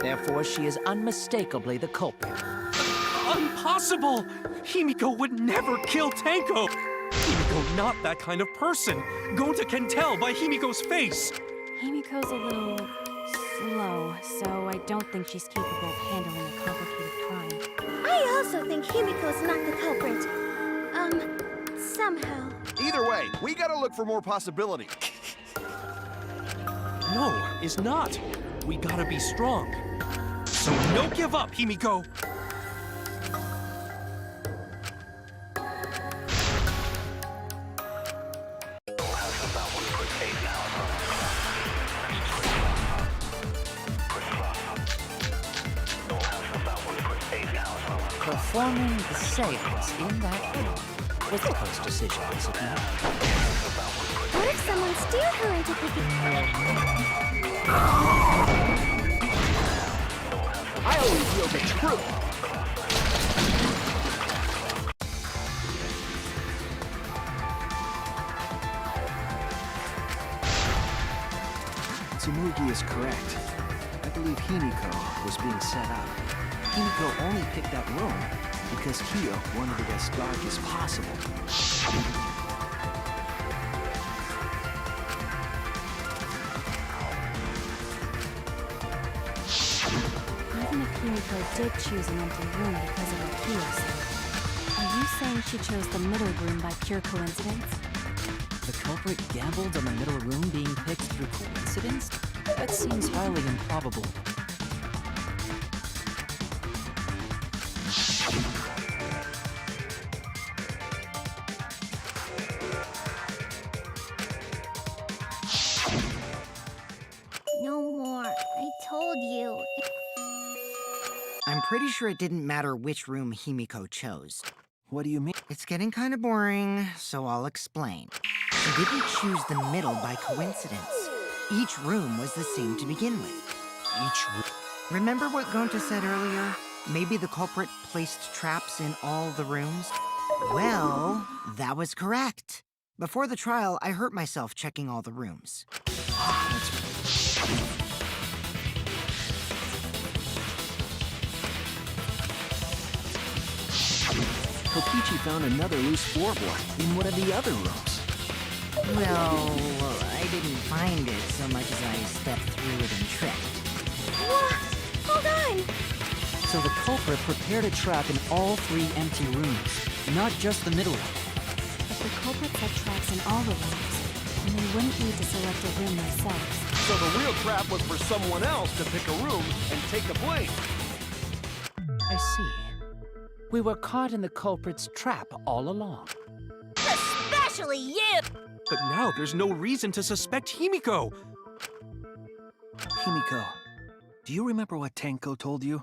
Therefore, she is unmistakably the culprit. Impossible! Himiko would never kill Tenko! Himiko not that kind of person. Gonta can tell by Himiko's face. Himiko's a little slow, so I don't think she's capable of handling a complicated crime. I also think Himiko's not the culprit. Somehow. Either way, we gotta look for more possibilities. No, is not. We gotta be strong. So no give up, Himiko! Performing the seance in that room was the close decision, is it not? What if someone steered her into thinking... I always know the truth. Tsumugi is correct. I believe Himiko was being set up. Himiko only picked that room because Kyo wanted it as dark as possible. Even if Himiko did choose an empty room because of what Kyo said, are you saying she chose the middle room by pure coincidence? The culprit gambled on the middle room being picked through coincidence? That seems highly improbable. No more. I told you. I'm pretty sure it didn't matter which room Himiko chose. What do you mean? It's getting kind of boring, so I'll explain. She didn't choose the middle by coincidence. Each room was the same to begin with. Each room. Remember what Gonta said earlier? Maybe the culprit placed traps in all the rooms? Well, that was correct. Before the trial, I hurt myself checking all the rooms. Kokichi found another loose floorboard in one of the other rooms. Well, I didn't find it so much as I stepped through it and tripped. Hold on! So the culprit prepared a trap in all three empty rooms, not just the middle one. If the culprit set traps in all the rooms, then they wouldn't need to select a room themselves. So the real trap was for someone else to pick a room and take the blame. I see. We were caught in the culprit's trap all along. Especially you! But now there's no reason to suspect Himiko. Himiko, do you remember what Tenko told you?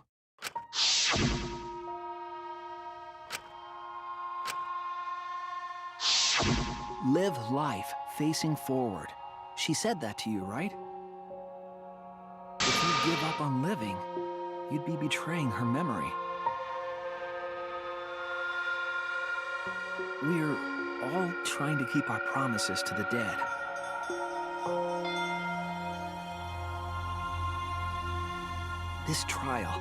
Live life facing forward. She said that to you, right? If you give up on living, you'd be betraying her memory. We're all trying to keep our promises to the dead. This trial,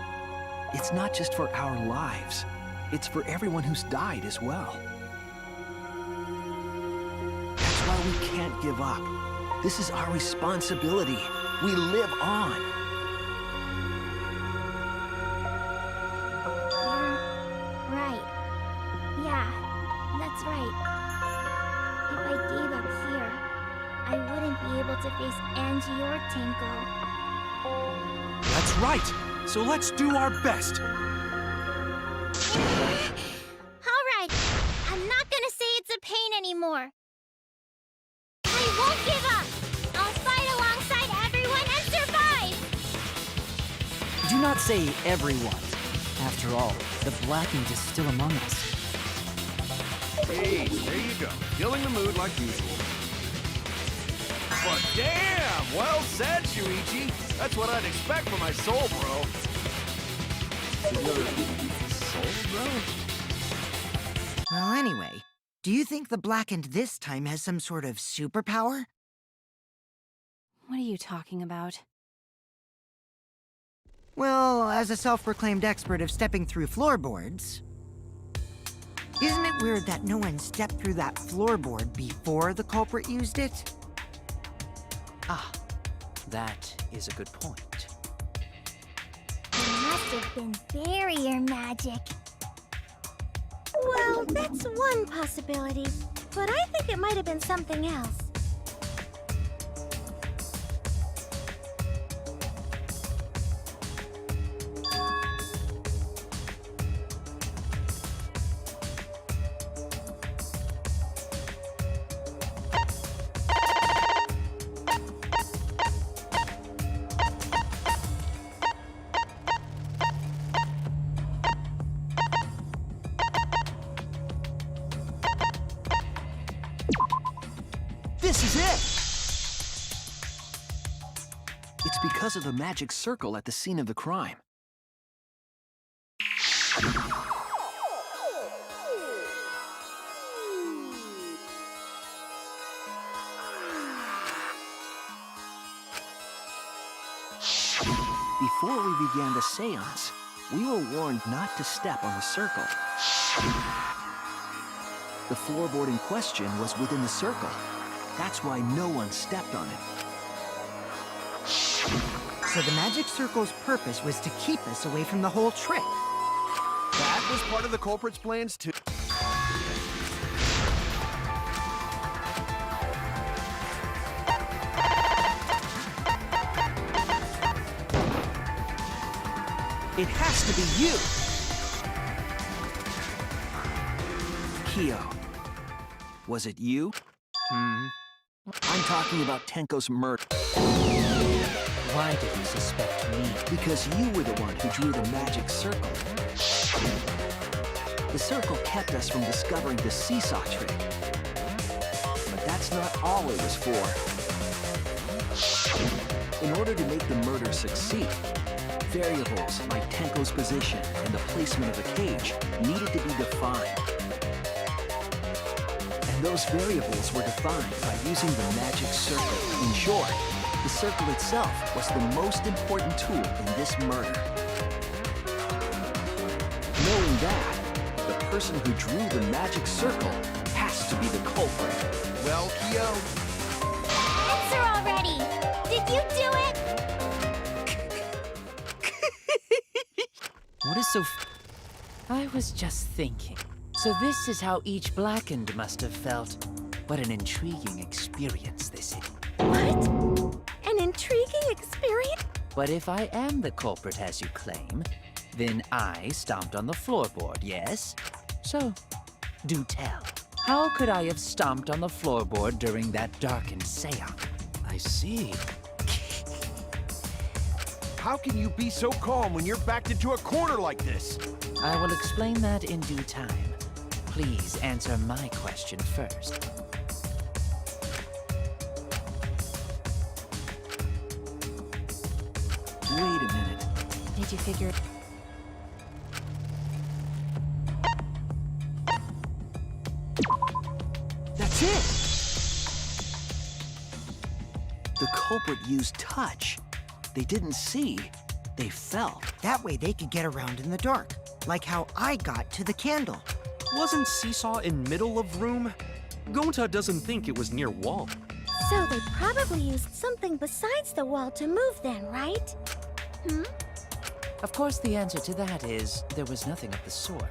it's not just for our lives. It's for everyone who's died as well. That's why we can't give up. This is our responsibility. We live on. You're right. Yeah, that's right. If I gave up here, I wouldn't be able to face Angie or Tenko. That's right. So let's do our best. Alright, I'm not gonna say it's a pain anymore. I won't give up! I'll fight alongside everyone and survive! Do not say everyone. After all, the Blackened is still among us. Hey, there you go. Killing the mood like usual. But damn! Well said, Shuichi. That's what I'd expect from my soul, bro. Soul, bro? Well, anyway, do you think the Blackened this time has some sort of superpower? What are you talking about? Well, as a self-proclaimed expert of stepping through floorboards, isn't it weird that no one stepped through that floorboard before the culprit used it? Ah, that is a good point. It must have been barrier magic. Well, that's one possibility, but I think it might have been something else. This is it! It's because of the magic circle at the scene of the crime. Before we began the seance, we were warned not to step on the circle. The floorboard in question was within the circle. That's why no one stepped on it. So the magic circle's purpose was to keep us away from the whole trick. That was part of the culprit's plans, too. It has to be you! Kyo, was it you? I'm talking about Tenko's murder. Why did you suspect me? Because you were the one who drew the magic circle. The circle kept us from discovering the seesaw trick. But that's not all it was for. In order to make the murder succeed, variables like Tenko's position and the placement of the cage needed to be defined. And those variables were defined by using the magic circle. In short, the circle itself was the most important tool in this murder. Knowing that, the person who drew the magic circle has to be the culprit. Well, Kyo, Answer already! Did you do it? What is so I was just thinking. So this is how each Blackened must have felt. What an intriguing experience this is. What? An intriguing experience? But if I am the culprit as you claim, then I stomped on the floorboard, yes? So, do tell. How could I have stomped on the floorboard during that darkened seance? I see. how can you be so calm when you're backed into a corner like this? I will explain that in due time. Please answer my question first. Wait you figured. That's it! The culprit used touch. They didn't see, they felt. That way they could get around in the dark, like how I got to the candle. Wasn't Seesaw in middle of room? Gonta doesn't think it was near wall. So they probably used something besides the wall to move then, right? Of course, the answer to that is there was nothing of the sort.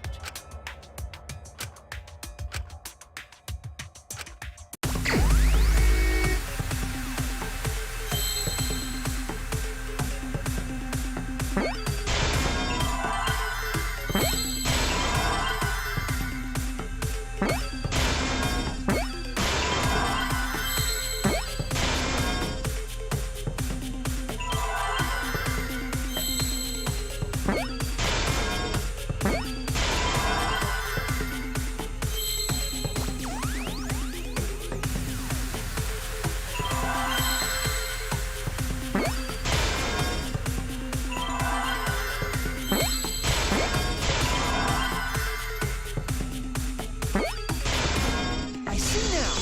I see now!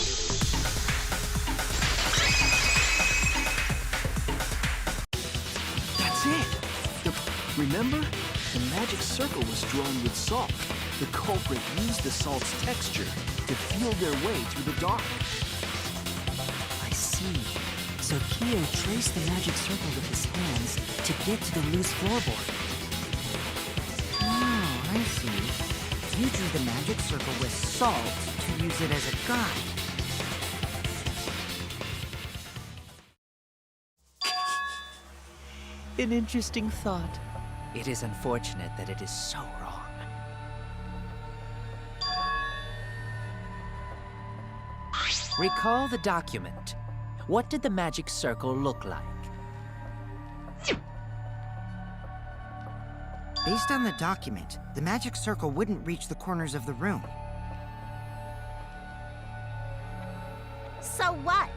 That's it! Remember? The magic circle was drawn with salt. The culprit used the salt's texture to feel their way through the dark. I see. So Kyo traced the magic circle with his hands to get to the loose floorboard. Oh, I see. You drew the magic circle with salt to use it as a guide. An interesting thought. It is unfortunate that it is so wrong. Recall the document. What did the magic circle look like? Based on the document, the magic circle wouldn't reach the corners of the room. So what?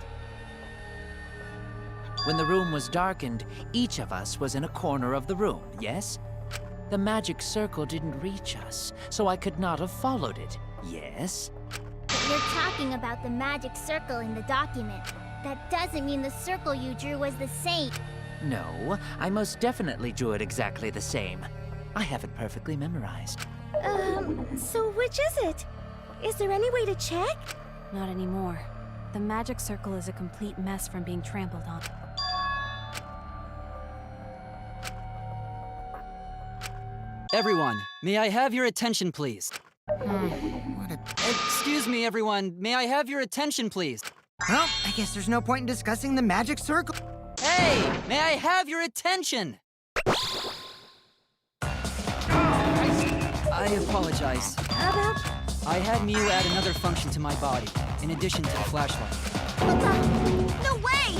When the room was darkened, each of us was in a corner of the room, yes? The magic circle didn't reach us, so I could not have followed it, yes? But you're talking about the magic circle in the document. That doesn't mean the circle you drew was the same. No, I most definitely drew it exactly the same. I have it perfectly memorized. So which is it? Is there any way to check? Not anymore. The magic circle is a complete mess from being trampled on. Everyone, may I have your attention, please? What a... Excuse me, everyone. May I have your attention, please? Well, I guess there's no point in discussing the magic circle. Hey, may I have your attention? I apologize. I had Mew add another function to my body, in addition to the flashlight. What the? No way!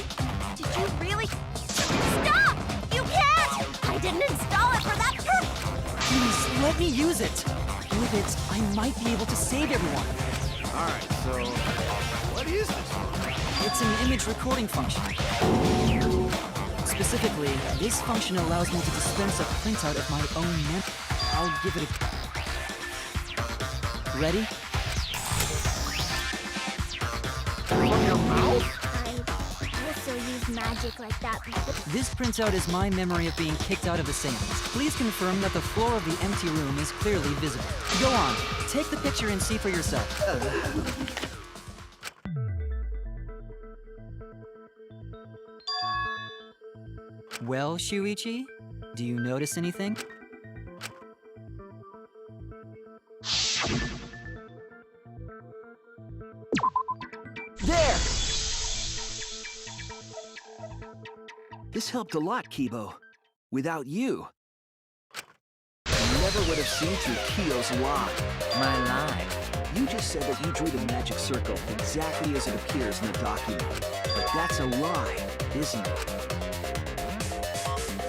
Did you really? Stop! You can't! I didn't install it for that purpose! Please, let me use it. With it, I might be able to save everyone. Alright, so what is this? It's an image recording function. Specifically, this function allows me to dispense a printout of my own memory. I'll give it a... Ready? I also use magic like that before. This printout is my memory of being kicked out of the seance. Please confirm that the floor of the empty room is clearly visible. Go on, take the picture and see for yourself. Well, Shuichi, do you notice anything? There! This helped a lot, Kibo. Without you, I never would have seen through Kyo's lie. My lie. You just said that you drew the magic circle exactly as it appears in the document. But that's a lie, isn't it?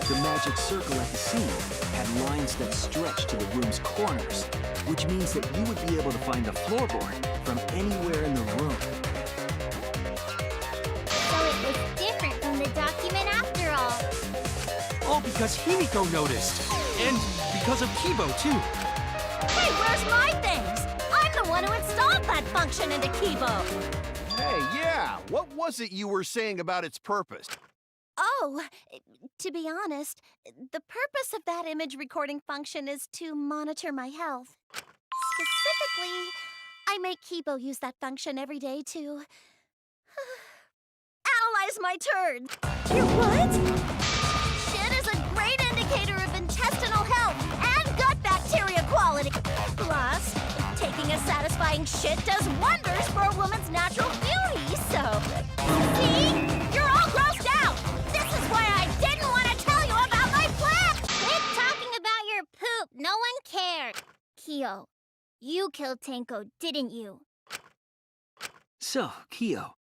The magic circle at the scene had lines that stretched to the room's corners, which means that you would be able to find the floorboard from anywhere in the room. So it was different from the document after all. because Himiko noticed. And because of Kibo, too. Hey, where's my things? I'm the one who installed that function into Kibo. Hey, yeah, what was it you were saying about its purpose? Oh, to be honest, the purpose of that image recording function is to monitor my health. Specifically, I make Kibo use that function every day to analyze my turds. Your what? Shit is a great indicator of intestinal health and gut bacteria quality. Plus, taking a satisfying shit does wonders for a woman's natural beauty, so... See? You're all grossed out! This is why I didn't want to tell you about my plan! Quit talking about your poop. No one cares. Kyo, you killed Tenko, didn't you? So, Kyo,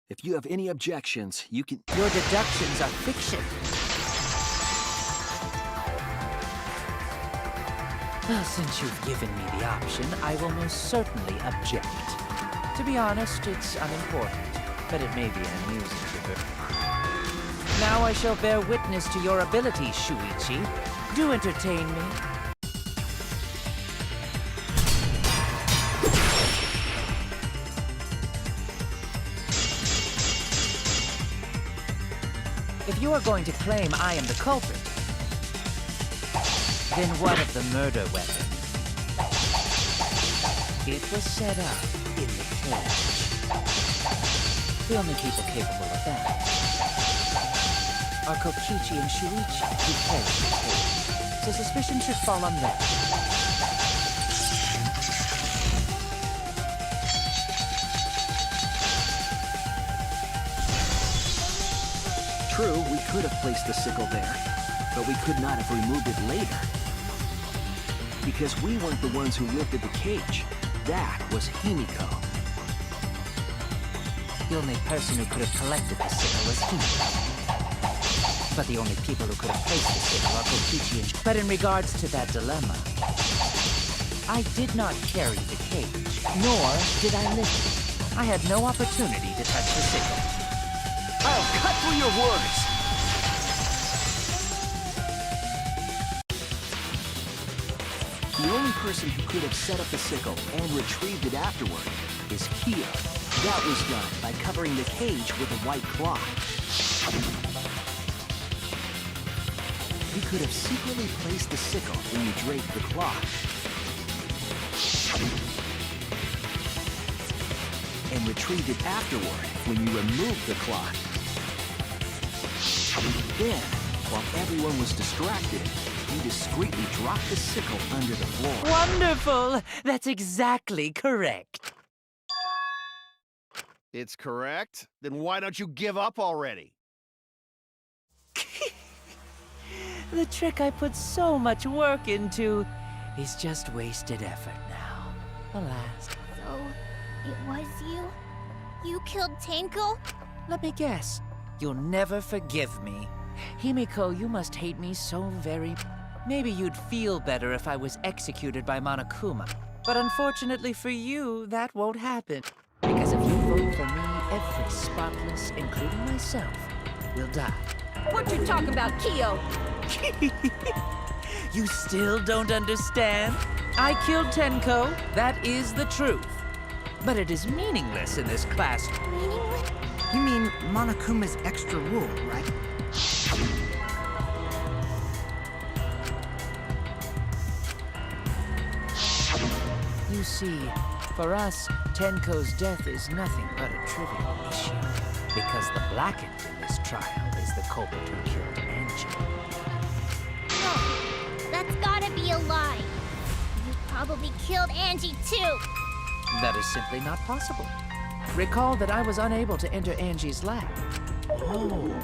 if you have any objections, you can... Your deductions are fiction. Well, since you've given me the option, I will most certainly object. To be honest, it's unimportant, but it may be an amusing diversion. Now I shall bear witness to your abilities, Shuichi. Do entertain me. If you are going to claim I am the culprit, then what of the murder weapon? It was set up in the cage. The only people capable of that are Kokichi and Shuichi, who carried the cage. So suspicion should fall on them. True, we could have placed the sickle there, but we could not have removed it later. Because we weren't the ones who lifted the cage. That was Himiko. The only person who could have collected the sickle was Himiko. But the only people who could have placed the sickle are Kokichi and... But in regards to that dilemma, I did not carry the cage, nor did I lift it. I had no opportunity to touch the sickle. I'll cut through your words! The only person who could have set up the sickle and retrieved it afterward is Kyo. That was done by covering the cage with a white cloth. You could have secretly placed the sickle when you draped the cloth. And retrieved it afterward when you removed the cloth. Then, while everyone was distracted, you discreetly dropped the sickle under the floor. Wonderful! That's exactly correct. It's correct? Then why don't you give up already? The trick I put so much work into is just wasted effort now. Alas. So, it was you? You killed Tenko? Let me guess. You'll never forgive me. Himiko, you must hate me so very... Maybe you'd feel better if I was executed by Monokuma. But unfortunately for you, that won't happen. Because if you vote for me, every spotless, including myself, will die. What you talking about, Kyo? You still don't understand? I killed Tenko, that is the truth. But it is meaningless in this class. Meaningless? You mean Monokuma's extra rule, right? You see, for us, Tenko's death is nothing but a trivial issue. Because the blackened in this trial is the culprit who killed Angie. No, that's gotta be a lie. You probably killed Angie too. That is simply not possible. Recall that I was unable to enter Angie's lab. Oh,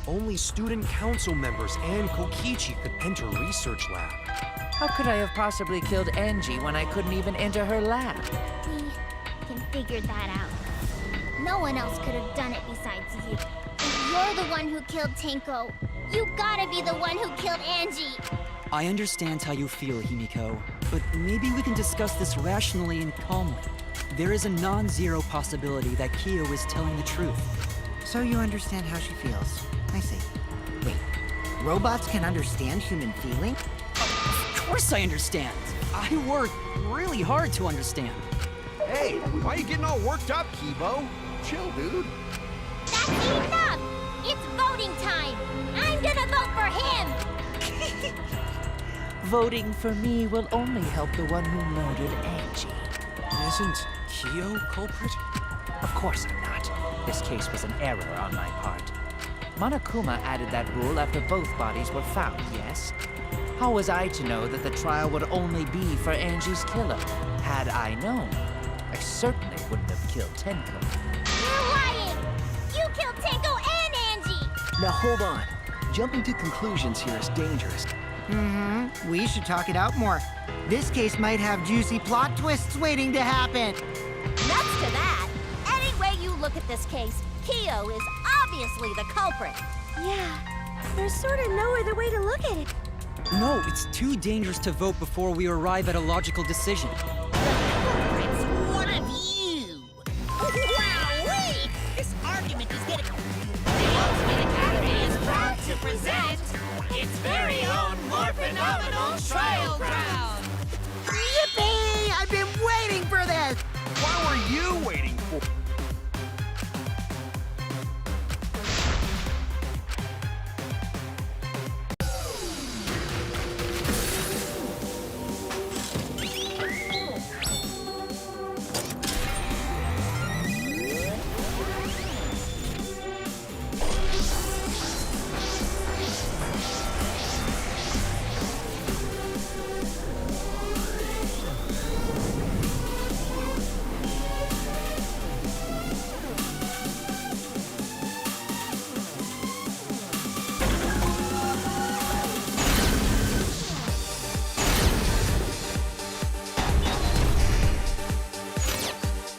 only student council members and Kokichi could enter research lab. How could I have possibly killed Angie when I couldn't even enter her lab? We can figure that out. No one else could have done it besides you. If you're the one who killed Tenko, you gotta be the one who killed Angie. I understand how you feel, Himiko, but maybe we can discuss this rationally and calmly. There is a non-zero possibility that Kyo is telling the truth. So you understand how she feels. I see. Wait, robots can understand human feeling? Of course I understand. I work really hard to understand. Hey, why are you getting all worked up, Kibo? Chill, dude. That's enough! It's voting time! I'm gonna vote for him! Voting for me will only help the one who murdered Angie. Isn't Kyo culprit? Of course I'm not. This case was an error on my part. Monokuma added that rule after both bodies were found, yes? How was I to know that the trial would only be for Angie's killer? Had I known, I certainly wouldn't have killed Tenko. You're lying! You killed Tenko and Angie! Now hold on. Jumping to conclusions here is dangerous. Mm-hmm. We should talk it out more. This case might have juicy plot twists waiting to happen. Nuts to that! Any way you look at this case, Kyo is obviously the culprit. Yeah, there's sort of no other way to look at it. No, it's too dangerous to vote before we arrive at a logical decision. It's one of you! Wowee! This argument is getting... The Ultimate Academy is proud to present its very own more phenomenal trial ground! Yippee! I've been waiting for this! Why were you waiting for?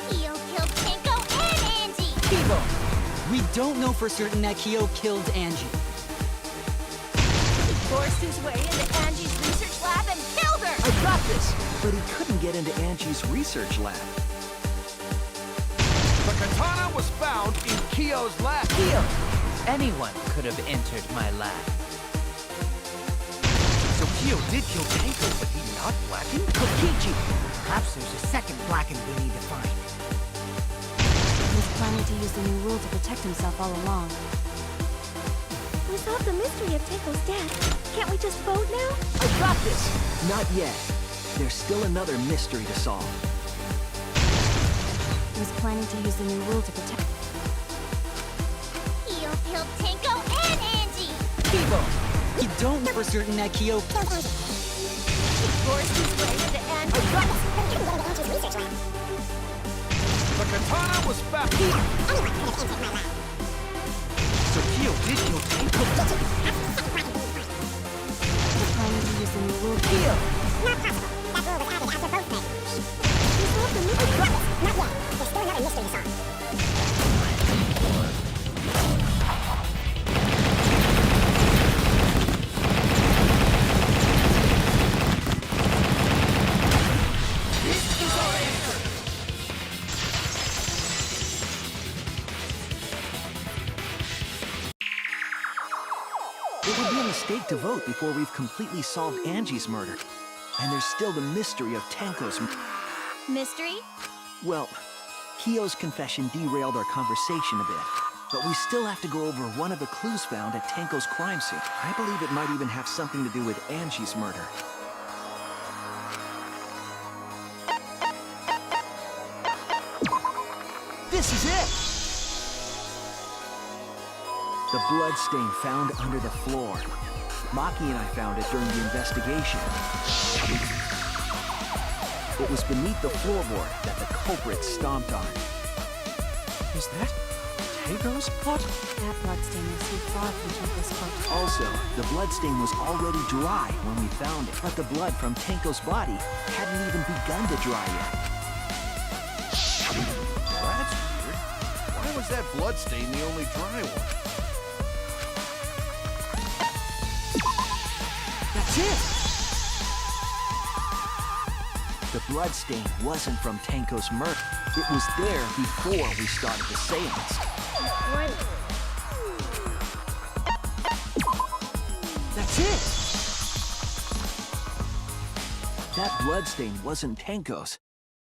Kyo killed Tenko and Angie! Kibo! We don't know for certain that Kyo killed Angie. He forced his way into Angie's research lab and killed her! I got this! But he couldn't get into Angie's research lab. The katana was found in Kyo's lab. Kyo! Anyone could have entered my lab. So Kyo did kill Tenko, but he not blackened? Kokichi! Perhaps there's a second blackened we need to find. He was planning to use the new rule to protect himself all along. We solved the mystery of Tenko's death. Can't we just vote now? I got this! Not yet. There's still another mystery to solve. He was planning to use the new rule to protect... Kyo killed Tenko and Angie! Kibo! You don't know for certain that Kyo... He forced his way into Angie's The katana was found. So Kyo did kill Tenko. He was planning to use the new rule to... Kyo! We solved the mystery... It would be a mistake to vote before we've completely solved Angie's murder. And there's still the mystery of Tenko's... mystery? Well, Kyo's confession derailed our conversation a bit. But we still have to go over one of the clues found at Tenko's crime scene. I believe it might even have something to do with Angie's murder. This is it! The bloodstain found under the floor. Maki and I found it during the investigation. It was beneath the floorboard that the culprit stomped on. Is that Tenko's blood? That bloodstain was too far from Tenko's coat. Also, the bloodstain was already dry when we found it, but the blood from Tenko's body hadn't even begun to dry yet. That's weird. Why was that bloodstain the only dry one? That's it! The bloodstain wasn't from Tenko's murder. It was there before we started the seance. it. That bloodstain wasn't Tenko's.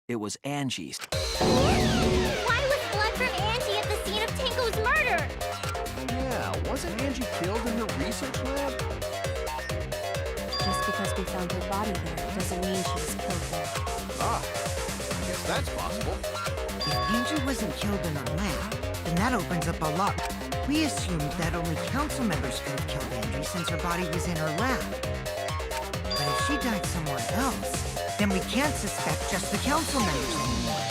It was Angie's. Why was blood from Angie at the scene of Tenko's murder? Yeah, wasn't Angie killed in her research lab? Just because we found her body there doesn't mean she was killed there. Ah, I guess that's possible. If Angie wasn't killed in her lab, then that opens up a lot. We assumed that only council members could have killed Angie since her body was in her lab. But if she died somewhere else, then we can't suspect just the council members anymore.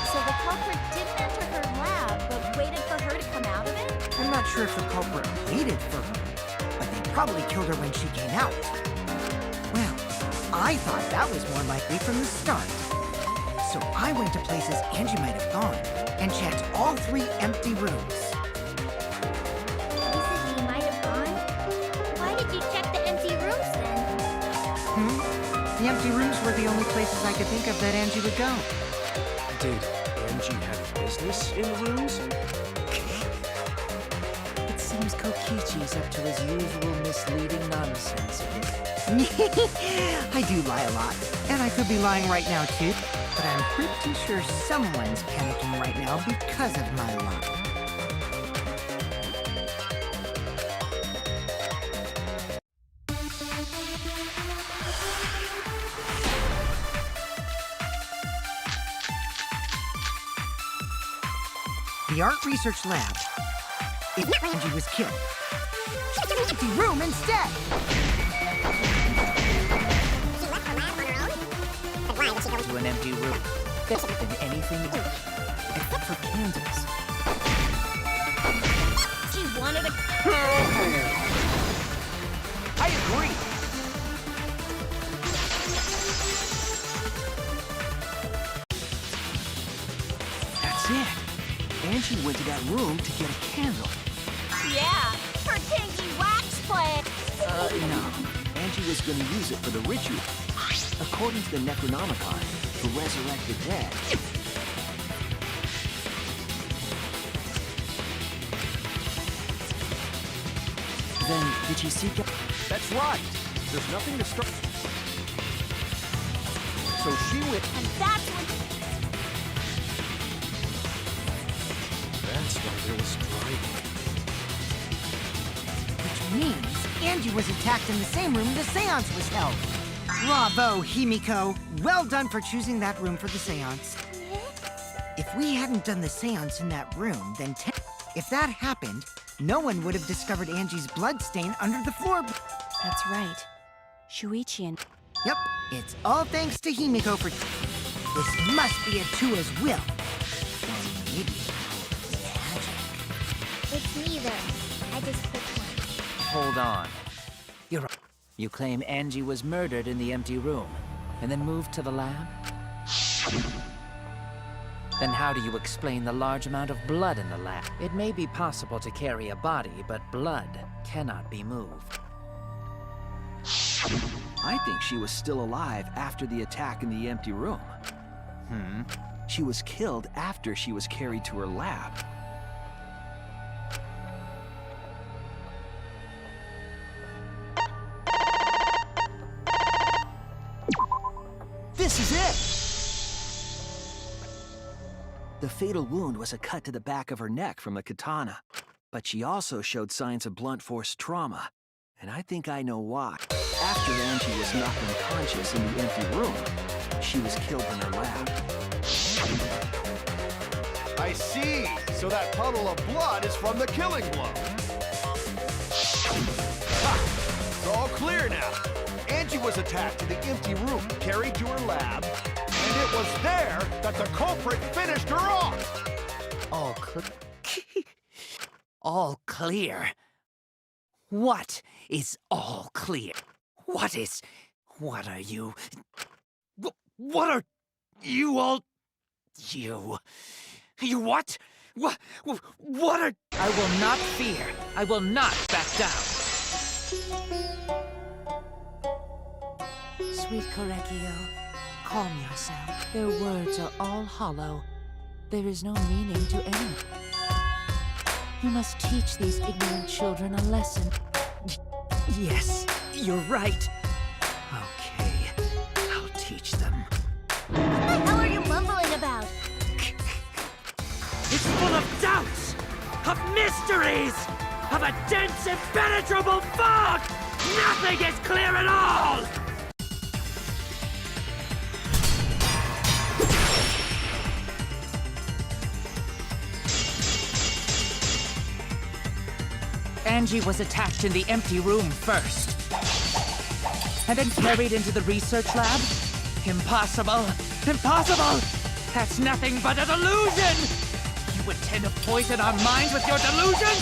So the culprit didn't enter her lab, but waited for her to come out of it? I'm not sure if the culprit waited for her, but they probably killed her when she came out. Well, I thought that was more likely from the start. So I went to places Angie might have gone and checked all 3 empty rooms. Places she might have gone? Why did you check the empty rooms then? The empty rooms were the only places I could think of that Angie would go. Did Angie have business in the rooms? It seems Kokichi's up to his usual misleading nonsense. I do lie a lot, and I could be lying right now too, but I'm pretty sure someone's panicking right now because of my lie. The art research lab. If Angie was killed. Empty room instead. To an empty room. Better than anything else, except for candles. She wanted a... I agree. That's it. Angie went to that room to get a candle. Yeah, her kinky wax play. No. Angie was going to use it for the ritual. According to the Necronomicon, to resurrect the dead. Then, did she seek out... That's right. There's nothing to start. So she went. And that's when... That's why there was driving. Which means Angie was attacked in the same room the seance was held. Bravo, Himiko. Well done for choosing that room for the seance. If we hadn't done the seance in that room, then if that happened, no one would have discovered Angie's blood stain under the floor. That's right. Shuichi and... Yep, it's all thanks to Himiko for... This must be Atua's will. Or maybe magic. It's neither. I just picked one. Hold on. You're right. You claim Angie was murdered in the empty room, and then moved to the lab? Then how do you explain the large amount of blood in the lab? It may be possible to carry a body, but blood cannot be moved. I think she was still alive after the attack in the empty room. She was killed after she was carried to her lab. This is it! The fatal wound was a cut to the back of her neck from the katana. But she also showed signs of blunt force trauma. And I think I know why. After Angie was knocked unconscious in the empty room, she was killed in her lab. I see. So that puddle of blood is from the killing blow. Ha! It's all clear now. Angie was attacked in the empty room, carried to her lab, and it was there that the culprit finished her off. All all clear. What is all clear? What are you? What are you all? You what? What are? I will not fear. I will not back down. Sweet Korekio, calm yourself. Their words are all hollow. There is no meaning to any. You must teach these ignorant children a lesson. Yes, You're right. Okay, I'll teach them. What the hell are you mumbling about? It's full of doubts, of mysteries, of a dense, impenetrable fog! Nothing is clear at all! Angie was attacked in the empty room first. And then carried into the research lab? Impossible! Impossible! That's nothing but a delusion! You intend to poison our minds with your delusions?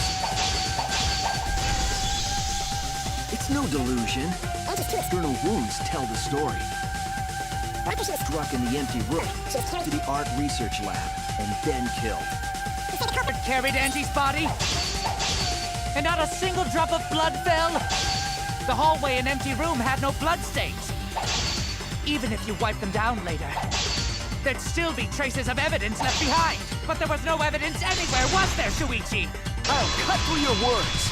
It's no delusion. External wounds tell the story. Struck in the empty room, to the art research lab, and then killed. It carried Angie's body? And not a single drop of blood fell? The hallway and empty room had no bloodstains. Even if you wipe them down later, there'd still be traces of evidence left behind. But there was no evidence anywhere, was there, Shuichi? I'll cut through your words.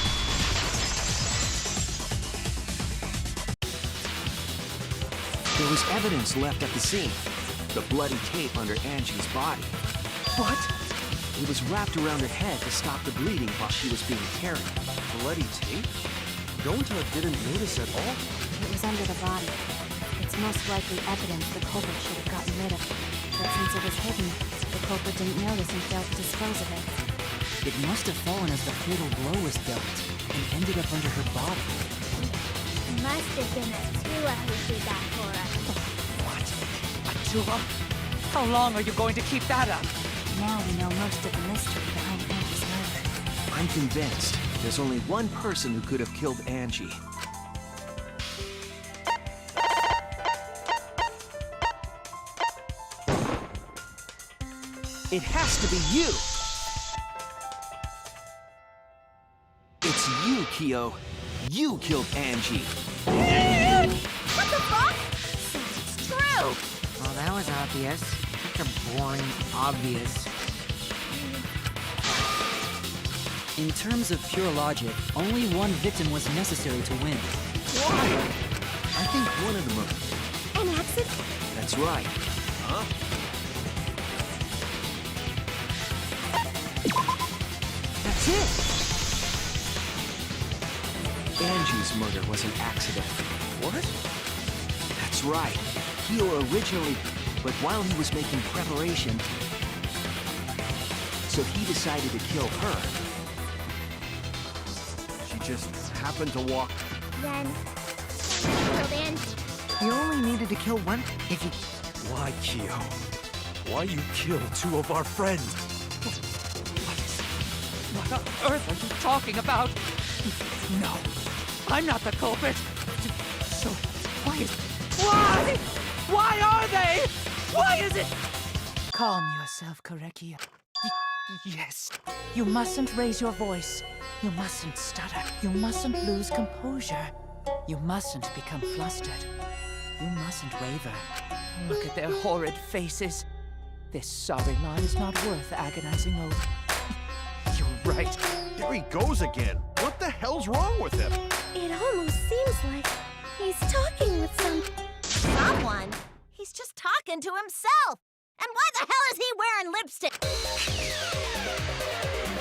There was evidence left at the scene. The bloody tape under Angie's body. What? It was wrapped around her head to stop the bleeding while she was being carried. Bloody tape? Gonta didn't notice at all. It was under the body. It's most likely evidence the culprit should have gotten rid of. But since it was hidden, the culprit didn't notice and failed to dispose of it. It must have fallen as the fatal blow was dealt and ended up under her body. It must have been Atua who did that for us. What? Atua? How long are you going to keep that up? Now we know most of the mystery behind Angie's murder. I'm convinced there's only one person who could have killed Angie. It has to be you! It's you, Kyo. You killed Angie. What the fuck? It's true! Well, that was obvious. Such a boring obvious. In terms of pure logic, only one victim was necessary to win. Why? I think one of them are... An accident? That's right. Huh? That's it! Angie's murder was an accident. What? That's right. Kyo originally... But while he was making preparation... So he decided to kill her. She just happened to walk. Then killed Angie. You only needed to kill one if you... Why, Kyo? Why you kill two of our friends? What on earth are you talking about? No, I'm not the culprit. So, why is... Why? Why are they? Why is it... Calm yourself, Korekiya. Yes. You mustn't raise your voice. You mustn't stutter. You mustn't lose composure. You mustn't become flustered. You mustn't waver. Look at their horrid faces. This sorry lot is not worth agonizing over. You're right. There he goes again. What the hell's wrong with him? It almost seems like he's talking with Someone? He's just talking to himself! And why the hell is he wearing lipstick?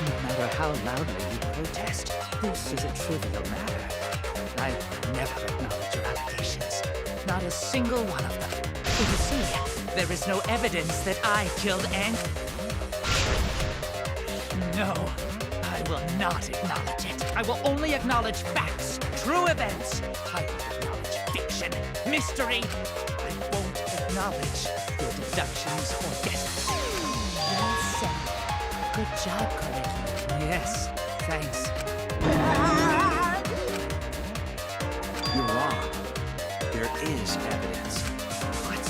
No matter how loudly you protest, this is a trivial matter. I never acknowledge your allegations. Not a single one of them. You see, there is no evidence that I killed Angie. No, I will not acknowledge it. I will only acknowledge facts, true events. I won't acknowledge fiction, mystery. I won't acknowledge your deductions or guesses. Well said. Good job, Koreki. Yes, thanks. You're wrong. There is evidence. What?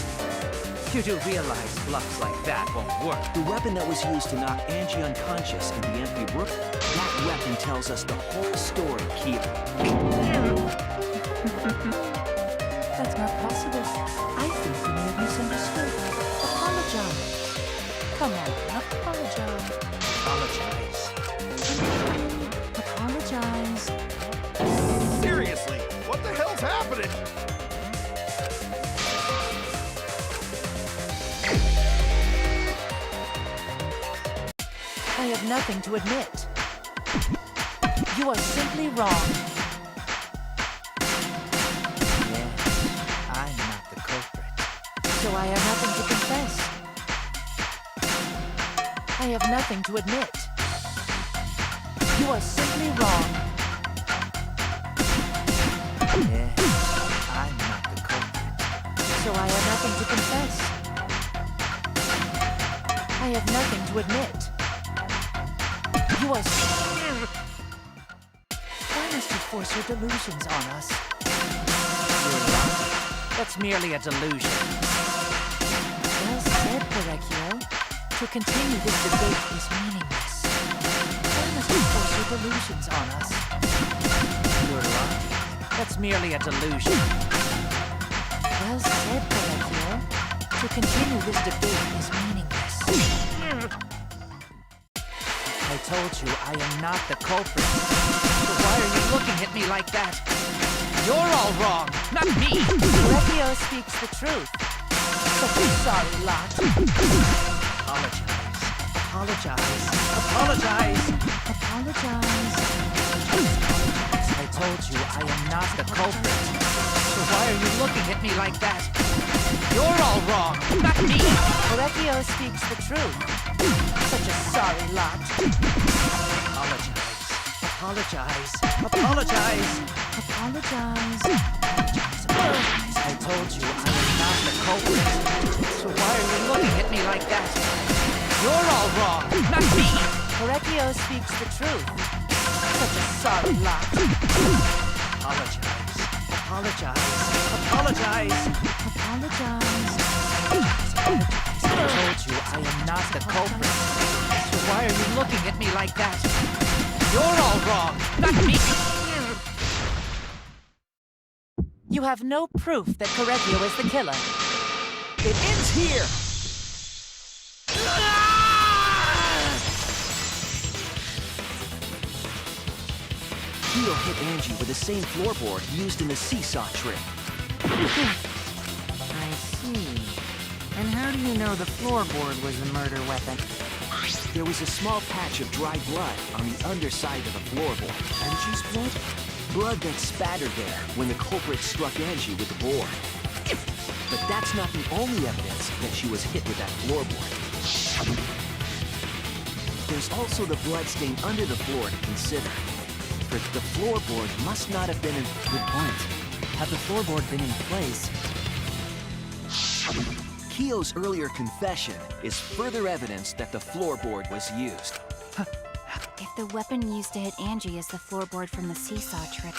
You do realize bluffs like that won't work. The weapon that was used to knock Angie unconscious in the empty room, that weapon tells us the whole story, Kyo. That's not possible. I think you may have misunderstood. Apologize. Come on, apologize. Apologize. Apologize. Seriously, what the hell hell's happening? I have nothing to admit. You are simply wrong. Yes, I'm not the culprit. So I have nothing to confess. I have nothing to admit. You are simply wrong. Yes, I'm not the culprit. So I have nothing to confess. I have nothing to admit. You are... Why must you force your delusions on us? You're wrong. That's merely a delusion. Well said, Correcchio. To continue this debate is meaningless. Why must you force your delusions on us? You're wrong. That's merely a delusion. Well said, Correcchio. To continue this debate is meaningless. I told you I am not the culprit. So why are you looking at me like that? You're all wrong, not me! Correcchio speaks the truth. Such a sorry lot. Apologize. Apologize. Apologize. Apologize. I told you I am not the culprit. So why are you looking at me like that? You're all wrong, not me! Correcchio speaks the truth. Such a sorry lot. Apologize. Apologize. Apologize. Apologize. I told you I am not the culprit. So why are you looking at me like that? You're all wrong, not me! Correcchio speaks the truth. Such a sorry lot. Apologize. Apologize. Apologize. Apologize. I told you I am not the culprit. So why are you looking at me like that? You're all wrong, not me! You have no proof that Correcchio is the killer. It ends here! Keo hit Angie with the same floorboard used in the seesaw trick. I see. And how do you know the floorboard was the murder weapon? There was a small patch of dry blood on the underside of the floorboard. Angie's blood? Blood that spattered there when the culprit struck Angie with the board. But that's not the only evidence that she was hit with that floorboard. There's also the blood stain under the floor to consider. For the floorboard must not have been in... Good point. Had the floorboard been in place... Keo's earlier confession is further evidence that the floorboard was used. If the weapon used to hit Angie is the floorboard from the seesaw trick,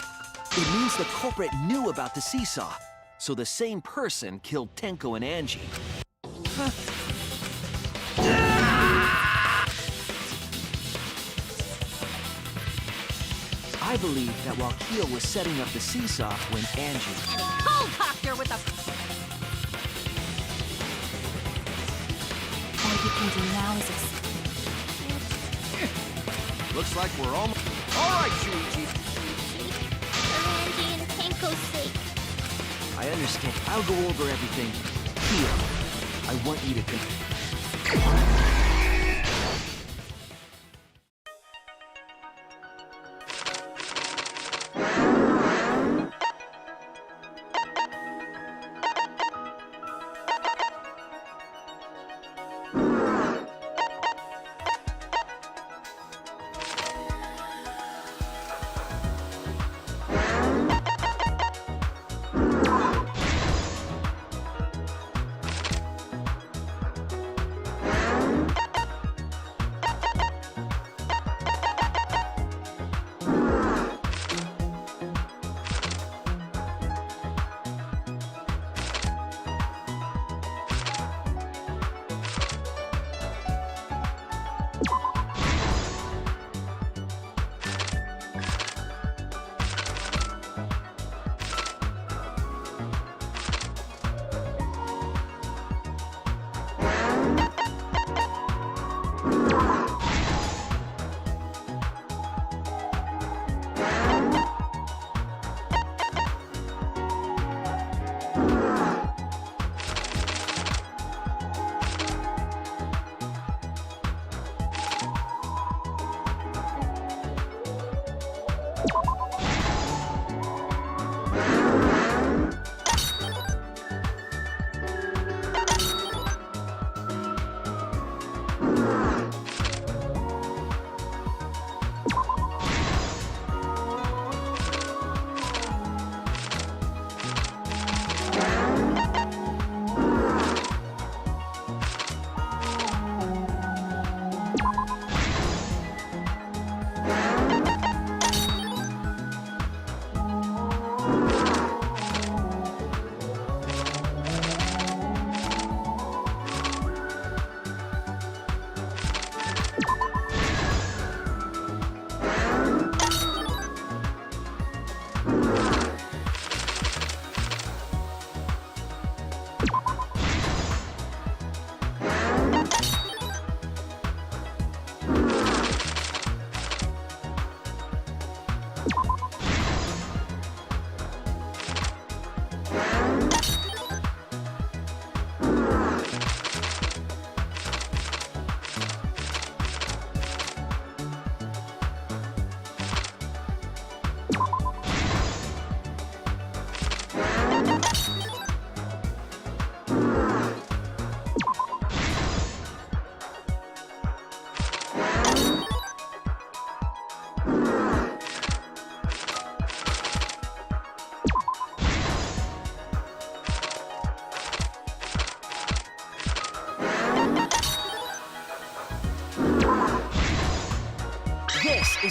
It means the culprit knew about the seesaw, so the same person killed Tenko and Angie. I believe that while Keo was setting up the seesaw when Angie... Helicopter with a... all you can do now is Looks like we're almost... All right, Shuichi. For Angie and Tenko's sake. I understand. I'll go over everything. Keo, I want you to...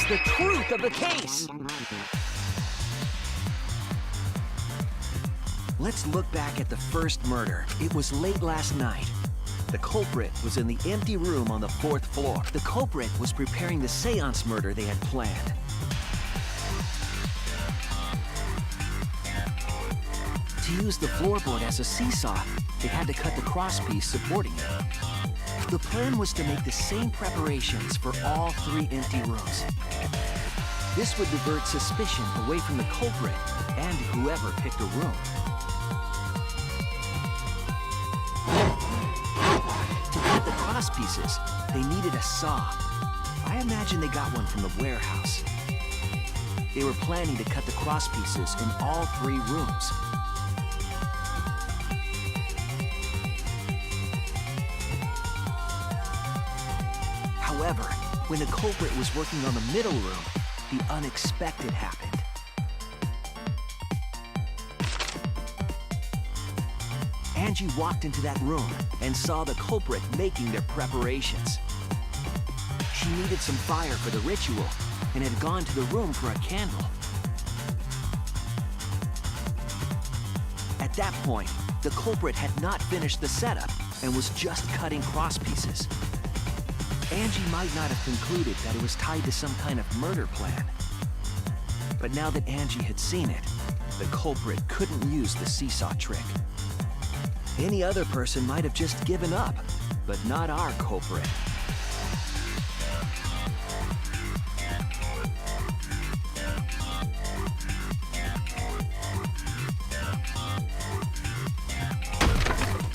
the truth of the case. Let's look back at the first murder. It was late last night. The culprit was in the empty room on the 4th floor. The culprit was preparing the seance murder they had planned. To use the floorboard as a seesaw, they had to cut the crosspiece supporting it. The plan was to make the same preparations for all 3 empty rooms. This would divert suspicion away from the culprit and whoever picked a room. To cut the crosspieces, they needed a saw. I imagine they got one from the warehouse. They were planning to cut the crosspieces in all 3 rooms. However, when the culprit was working on the middle room, the unexpected happened. Angie walked into that room and saw the culprit making their preparations. She needed some fire for the ritual and had gone to the room for a candle. At that point, the culprit had not finished the setup and was just cutting crosspieces. Angie might not have concluded that it was tied to some kind of murder plan. But now that Angie had seen it, the culprit couldn't use the seesaw trick. Any other person might have just given up, but not our culprit.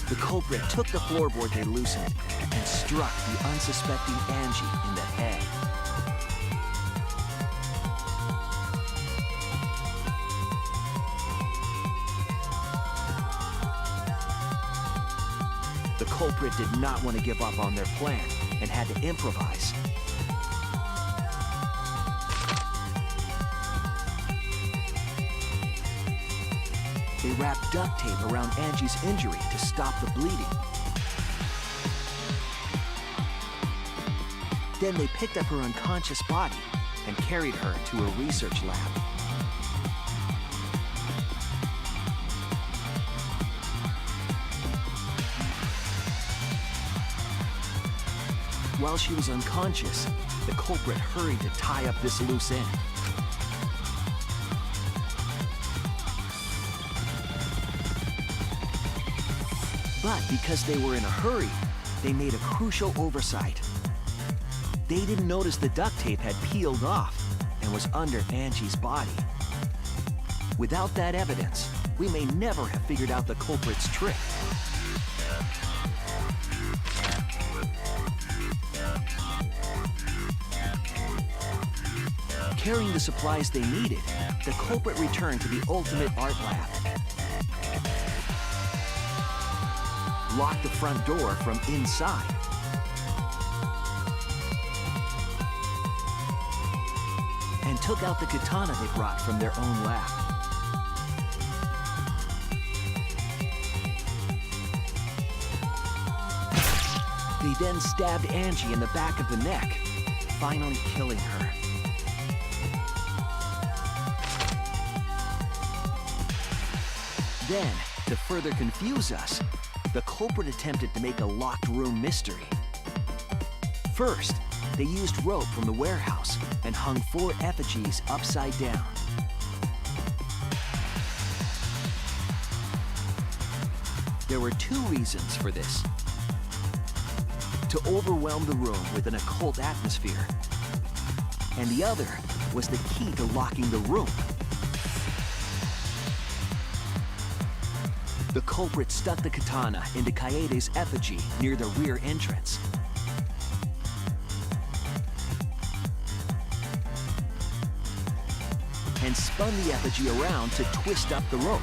The culprit took the floorboard they loosened and struck the unsuspecting Angie in the head. The culprit did not want to give up on their plan and had to improvise. They wrapped duct tape around Angie's injury to stop the bleeding. Then they picked up her unconscious body and carried her to a research lab. While she was unconscious, the culprit hurried to tie up this loose end. But because they were in a hurry, they made a crucial oversight. They didn't notice the duct tape had peeled off and was under Angie's body. Without that evidence, we may never have figured out the culprit's trick. Carrying the supplies they needed, the culprit returned to the ultimate art lab. Locked the front door from inside. And took out the katana they brought from their own lab. They then stabbed Angie in the back of the neck, finally killing her. Then, to further confuse us, the culprit attempted to make a locked room mystery. First, they used rope from the warehouse and hung 4 effigies upside down. There were 2 reasons for this. To overwhelm the room with an occult atmosphere. And the other was the key to locking the room. The culprit stuck the katana into Kaede's effigy near the rear entrance. And spun the effigy around to twist up the rope.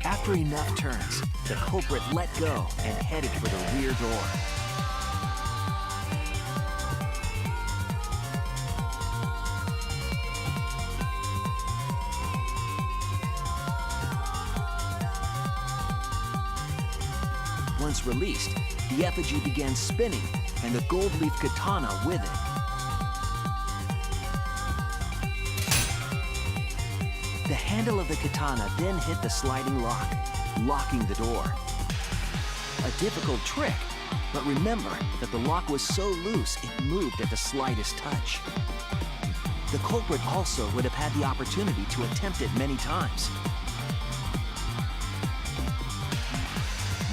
After enough turns, the culprit let go and headed for the rear door. once released, the effigy began spinning, and the gold leaf katana with it. The handle of the katana then hit the sliding lock, locking the door. A difficult trick, but remember that the lock was so loose it moved at the slightest touch. The culprit also would have had the opportunity to attempt it many times.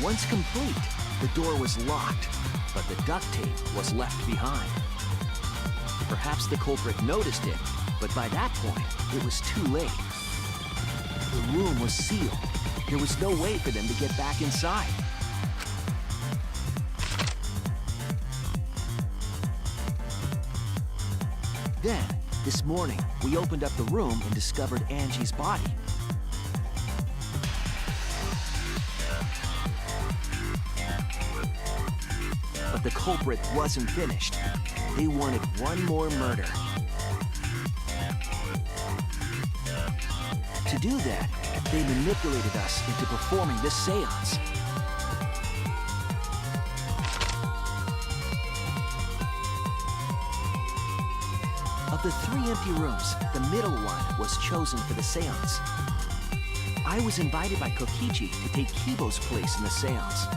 Once complete, the door was locked, but the duct tape was left behind. Perhaps the culprit noticed it, but by that point, it was too late. The room was sealed. There was no way for them to get back inside. Then, this morning, we opened up the room and discovered Angie's body. But the culprit wasn't finished. They wanted one more murder. To do that, they manipulated us into performing this seance. Of the 3 empty rooms, the middle one was chosen for the seance. I was invited by Kokichi to take Kibo's place in the seance.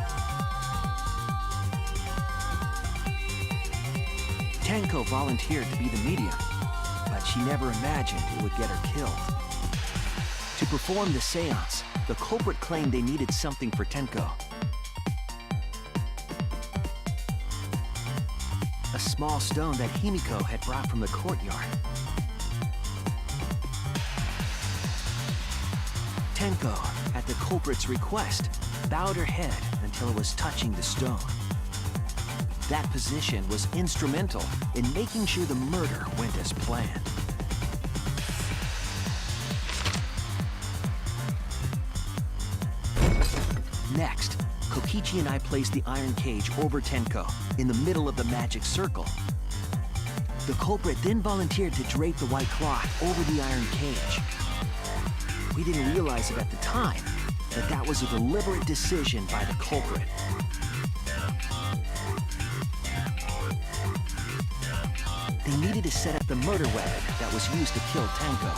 Tenko volunteered to be the medium, but she never imagined it would get her killed. To perform the seance, the culprit claimed they needed something for Tenko. A small stone that Himiko had brought from the courtyard. Tenko, at the culprit's request, bowed her head until it was touching the stone. That position was instrumental in making sure the murder went as planned. Next, Kokichi and I placed the iron cage over Tenko in the middle of the magic circle. The culprit then volunteered to drape the white cloth over the iron cage. We didn't realize it at the time, but that was a deliberate decision by the culprit. They needed to set up the murder weapon that was used to kill Tenko.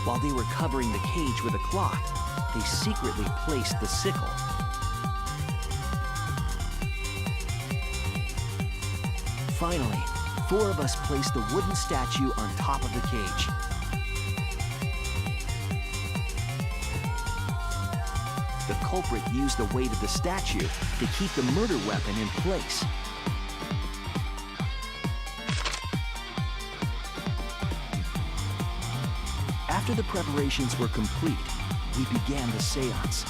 While they were covering the cage with a cloth, they secretly placed the sickle. Finally, 4 of us placed the wooden statue on top of the cage. The culprit used the weight of the statue to keep the murder weapon in place. After the preparations were complete, we began the seance.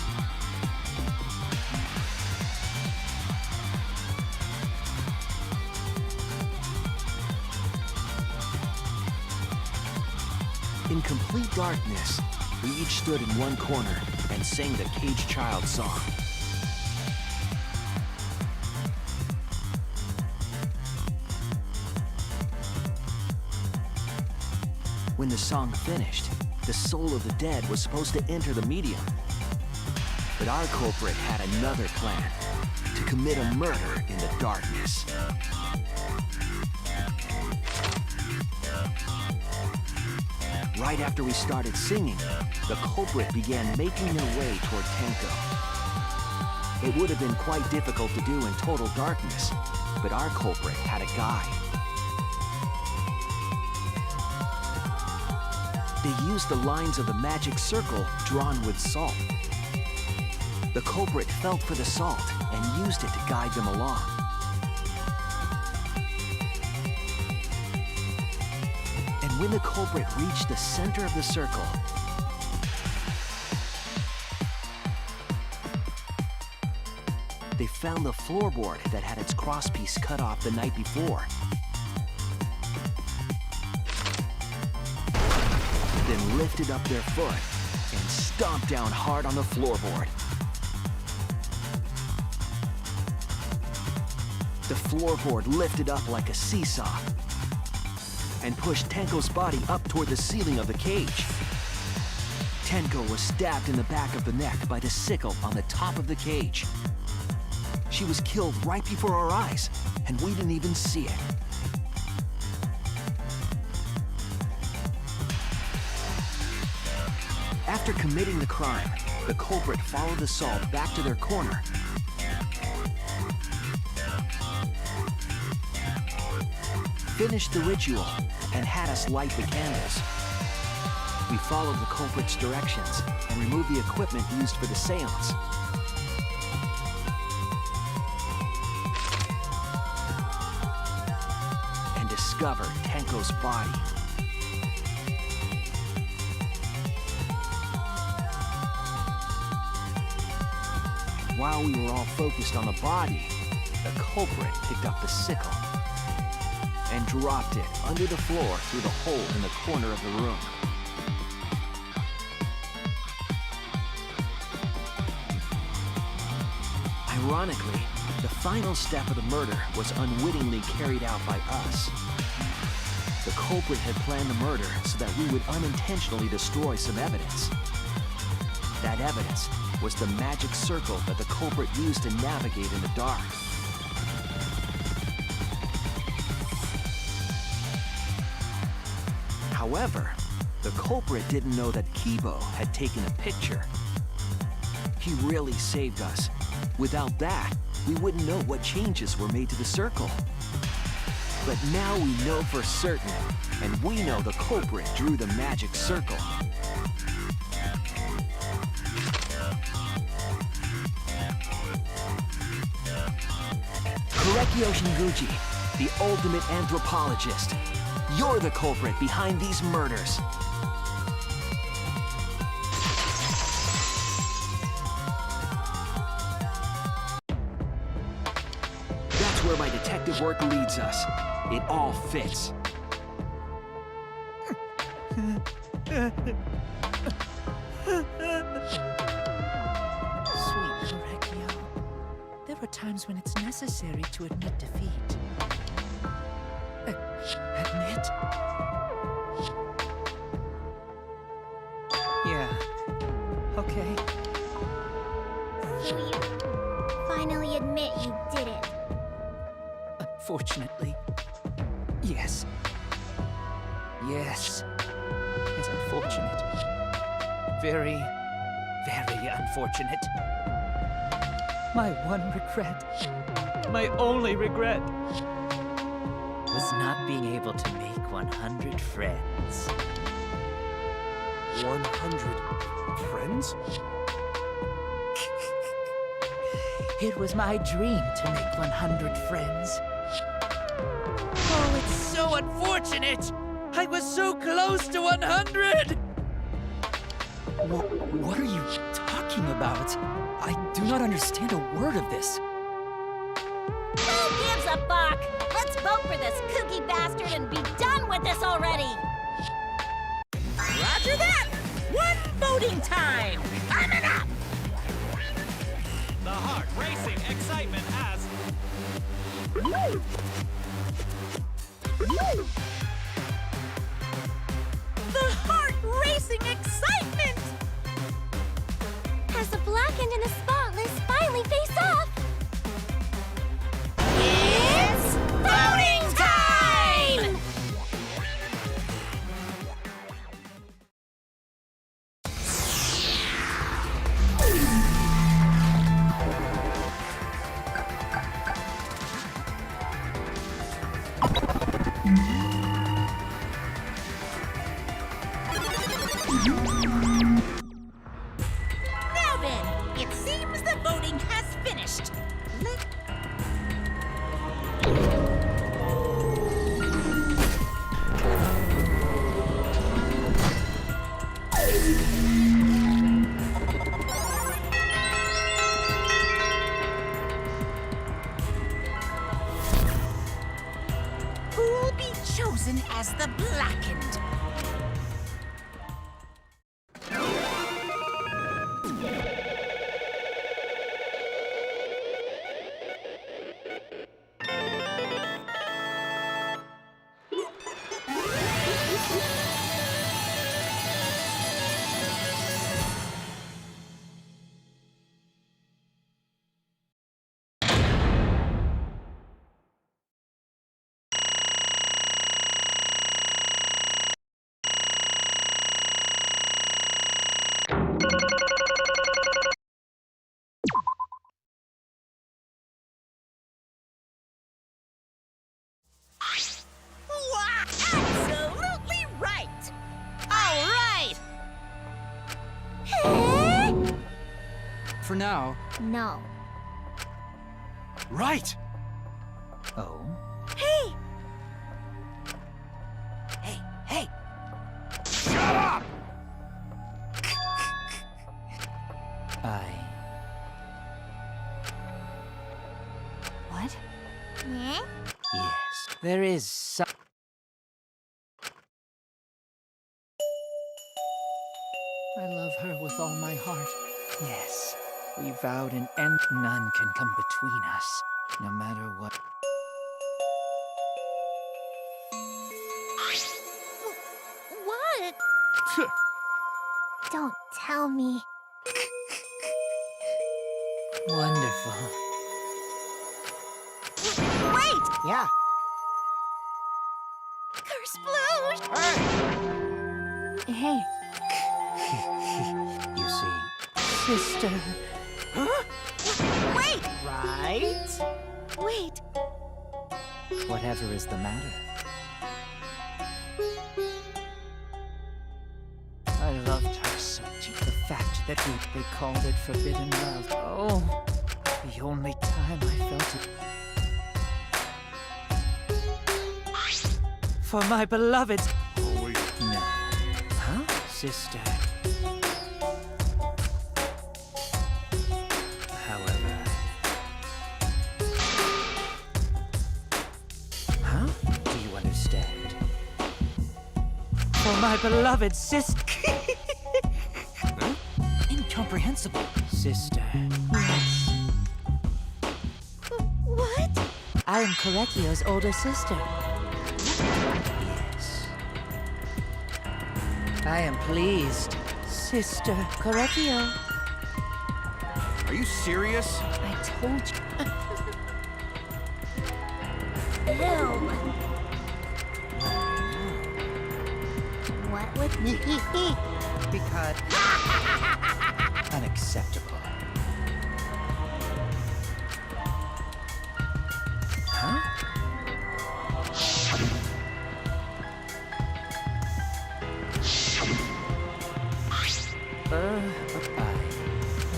In complete darkness, we each stood in one corner and sang the Cage Child song. When the song finished, the soul of the dead was supposed to enter the medium. But our culprit had another plan, to commit a murder in the darkness. Right after we started singing, the culprit began making her way toward Tenko. It would have been quite difficult to do in total darkness, but our culprit had a guide. They used the lines of the magic circle drawn with salt. The culprit felt for the salt and used it to guide them along. And when the culprit reached the center of the circle, they found the floorboard that had its crosspiece cut off the night before. Then lifted up their foot and stomped down hard on the floorboard. The floorboard lifted up like a seesaw and pushed Tenko's body up toward the ceiling of the cage. Tenko was stabbed in the back of the neck by the sickle on the top of the cage. She was killed right before our eyes, and we didn't even see it. After committing the crime, the culprit followed us all back to their corner. Finished the ritual and had us light the candles. We followed the culprit's directions and removed the equipment used for the seance. And discovered Tenko's body. While we were all focused on the body, the culprit picked up the sickle and dropped it under the floor through the hole in the corner of the room. Ironically, the final step of the murder was unwittingly carried out by us. The culprit had planned the murder so that we would unintentionally destroy some evidence. That evidence was the magic circle that the culprit used to navigate in the dark. However, the culprit didn't know that Kibo had taken a picture. He really saved us. Without that, we wouldn't know what changes were made to the circle. But now we know for certain, and we know the culprit drew the magic circle. Korekio Shinguji, the ultimate anthropologist. You're the culprit behind these murders. That's where my detective work leads us. It all fits. Sweet Korekio, there are times when it's necessary to admit defeat. Admit? Yeah. Okay. So you finally admit you did it. Unfortunately, yes. Yes. It's unfortunate. Very, very unfortunate. My one regret, my only regret, was not being able to make 100 friends. 100 friends? It was my dream to make 100 friends. Oh, it's so unfortunate! I was so close to 100! What are you talking about? I do not understand a word of this. Who gives a fuck? Let's vote for this kooky bastard and be done with this already! Roger that! One voting time! Coming up! The heart racing excitement as The heart-racing excitement! As the blackened and the spotless finally face off! It's voting time! Now then, it seems the voting has finished. Who'll be chosen as the blackened? now. No. Right! Oh? Hey! Hey, hey! Shut up! What? Eh? Yes, there is some... I love her with all my heart. Yes, we vowed an end. None can come between us, no matter what. What? Don't tell me. Wonderful. Wait! Yeah. Kersploosh! Hey, You see, sister. Wait! Right? Wait! Whatever is the matter? I loved her so deep. The fact that they called it forbidden love. Oh, the only time I felt it. For my beloved. No. Huh? Sister. However. Huh? Do you understand? For my beloved sister. Incomprehensible. Sister. Yes. What? I am Korekio's older sister. Yes. I am pleased. Sister Korekio. Are you serious? I told you. Ew. What would... Because... Unacceptable. Huh?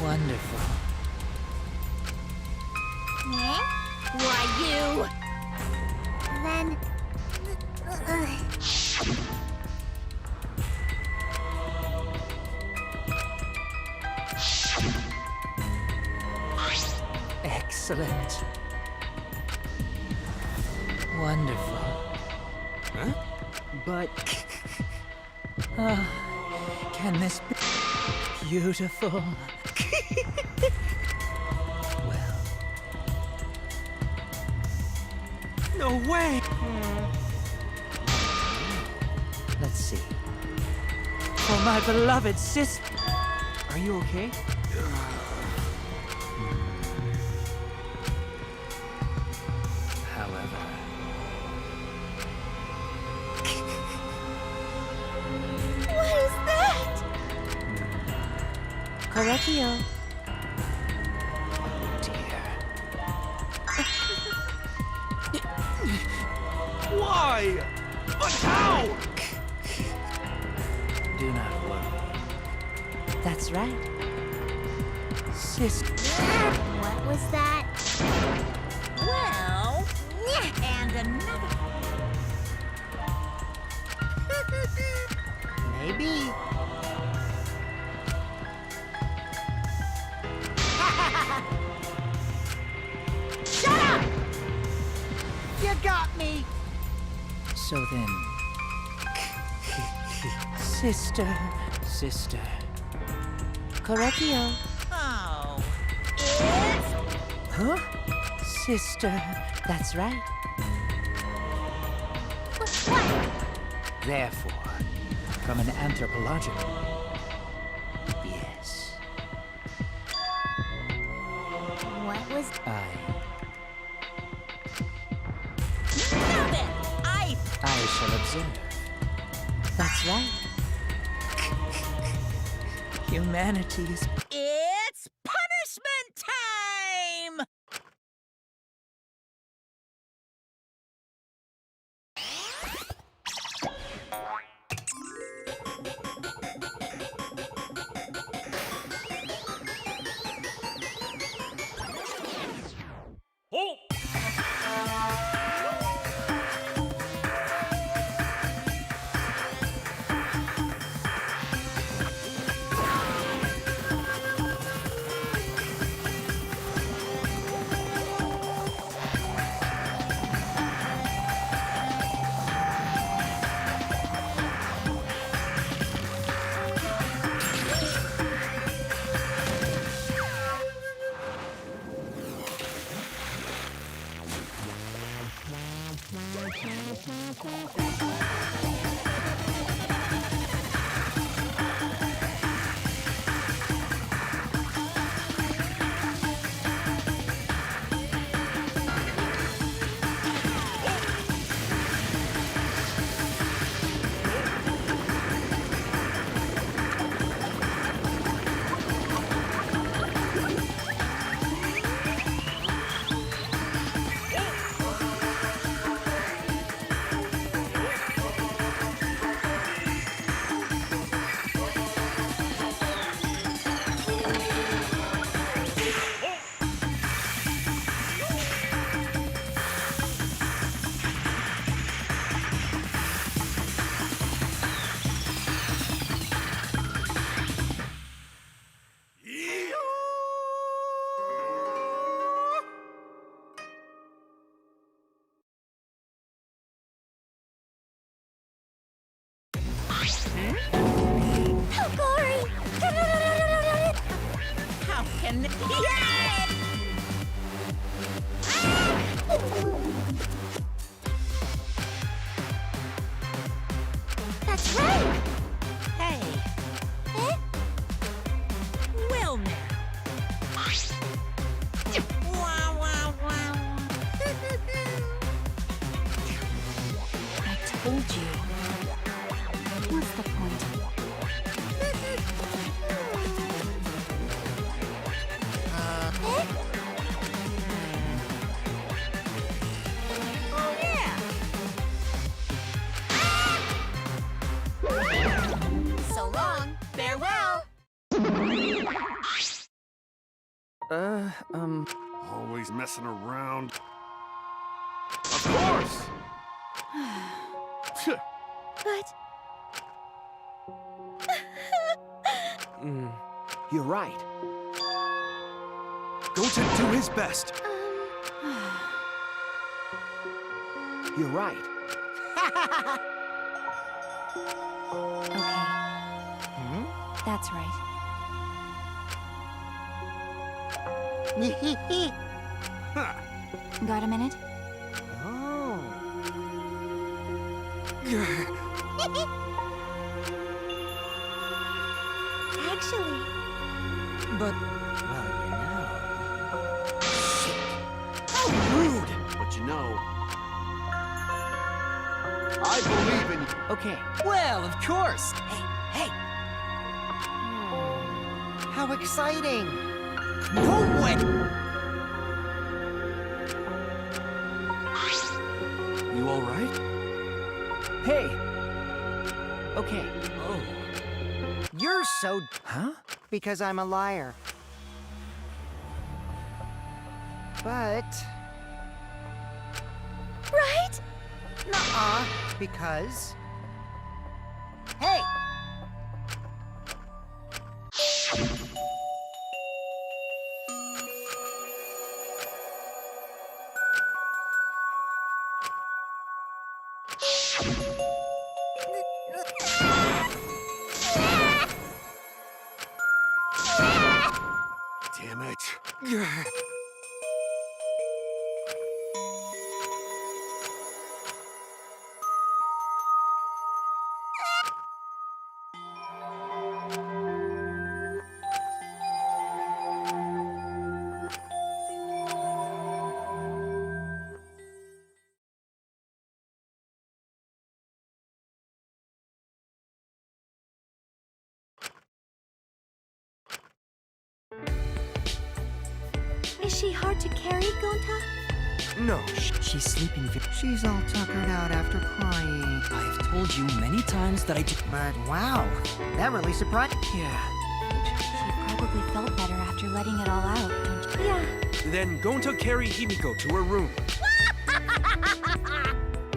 Wonderful. Eh? Why, you! Then... Excellent. Wonderful. Huh? But... can this be beautiful? Well, No way! let's see. For my beloved sister. Are you okay? However, What is that? Korekio. Oh dear. Why? But how? Do not worry. That's right. Sister. What was that? Well, and another. Maybe. Shut up! You got me! So then, sister, Korekio, Oh, it's huh? Sister, that's right. What? Therefore, from an anthropological, yes, What was... now then. I shall observe. That's right. Humanity is It's punishment time! Gory! How can... Yeah! That's right! Hey, Eh? well now. Wow, wow, wow. I told you. What's the point? Oh, yeah. So long. Farewell. Always messing around. Of course! But... You're right. Gonta do his best. You're right. Okay. That's right. Got a minute? Oh. Actually, But, well, you know. How rude! But you know, I believe in you. Okay. Well, of course. Hey! How exciting! No way! You all right? Hey! Okay. Oh. You're so... Huh? because I'm a liar. But... right? Nuh-uh, because... Hey! Damn it. Is she hard to carry, Gonta? No. She's sleeping. She's all tuckered out after crying. I've told you many times that I do. But wow, that really surprised... Yeah. She probably felt better after letting it all out, don't you? Yeah. Then Gonta carry Himiko to her room.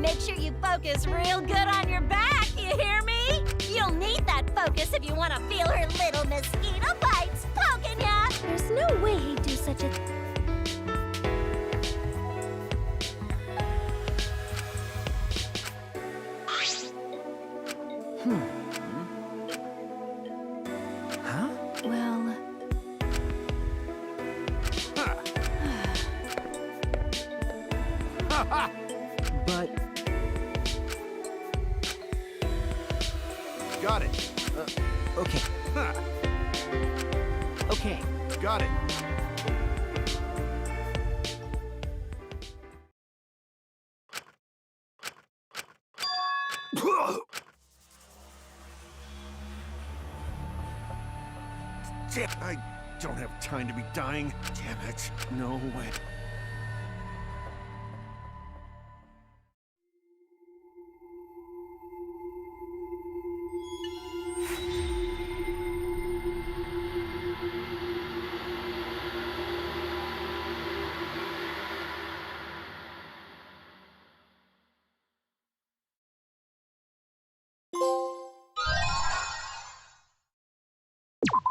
Make sure you focus real good on your back, you hear me? You'll need that focus if you want to feel her little mosquito bites poking ya. There's no way he'd do such a... Huh? Well, But, Got it. okay. Huh. Okay. Got it. Damn, I don't have time to be dying. Damn it. No way.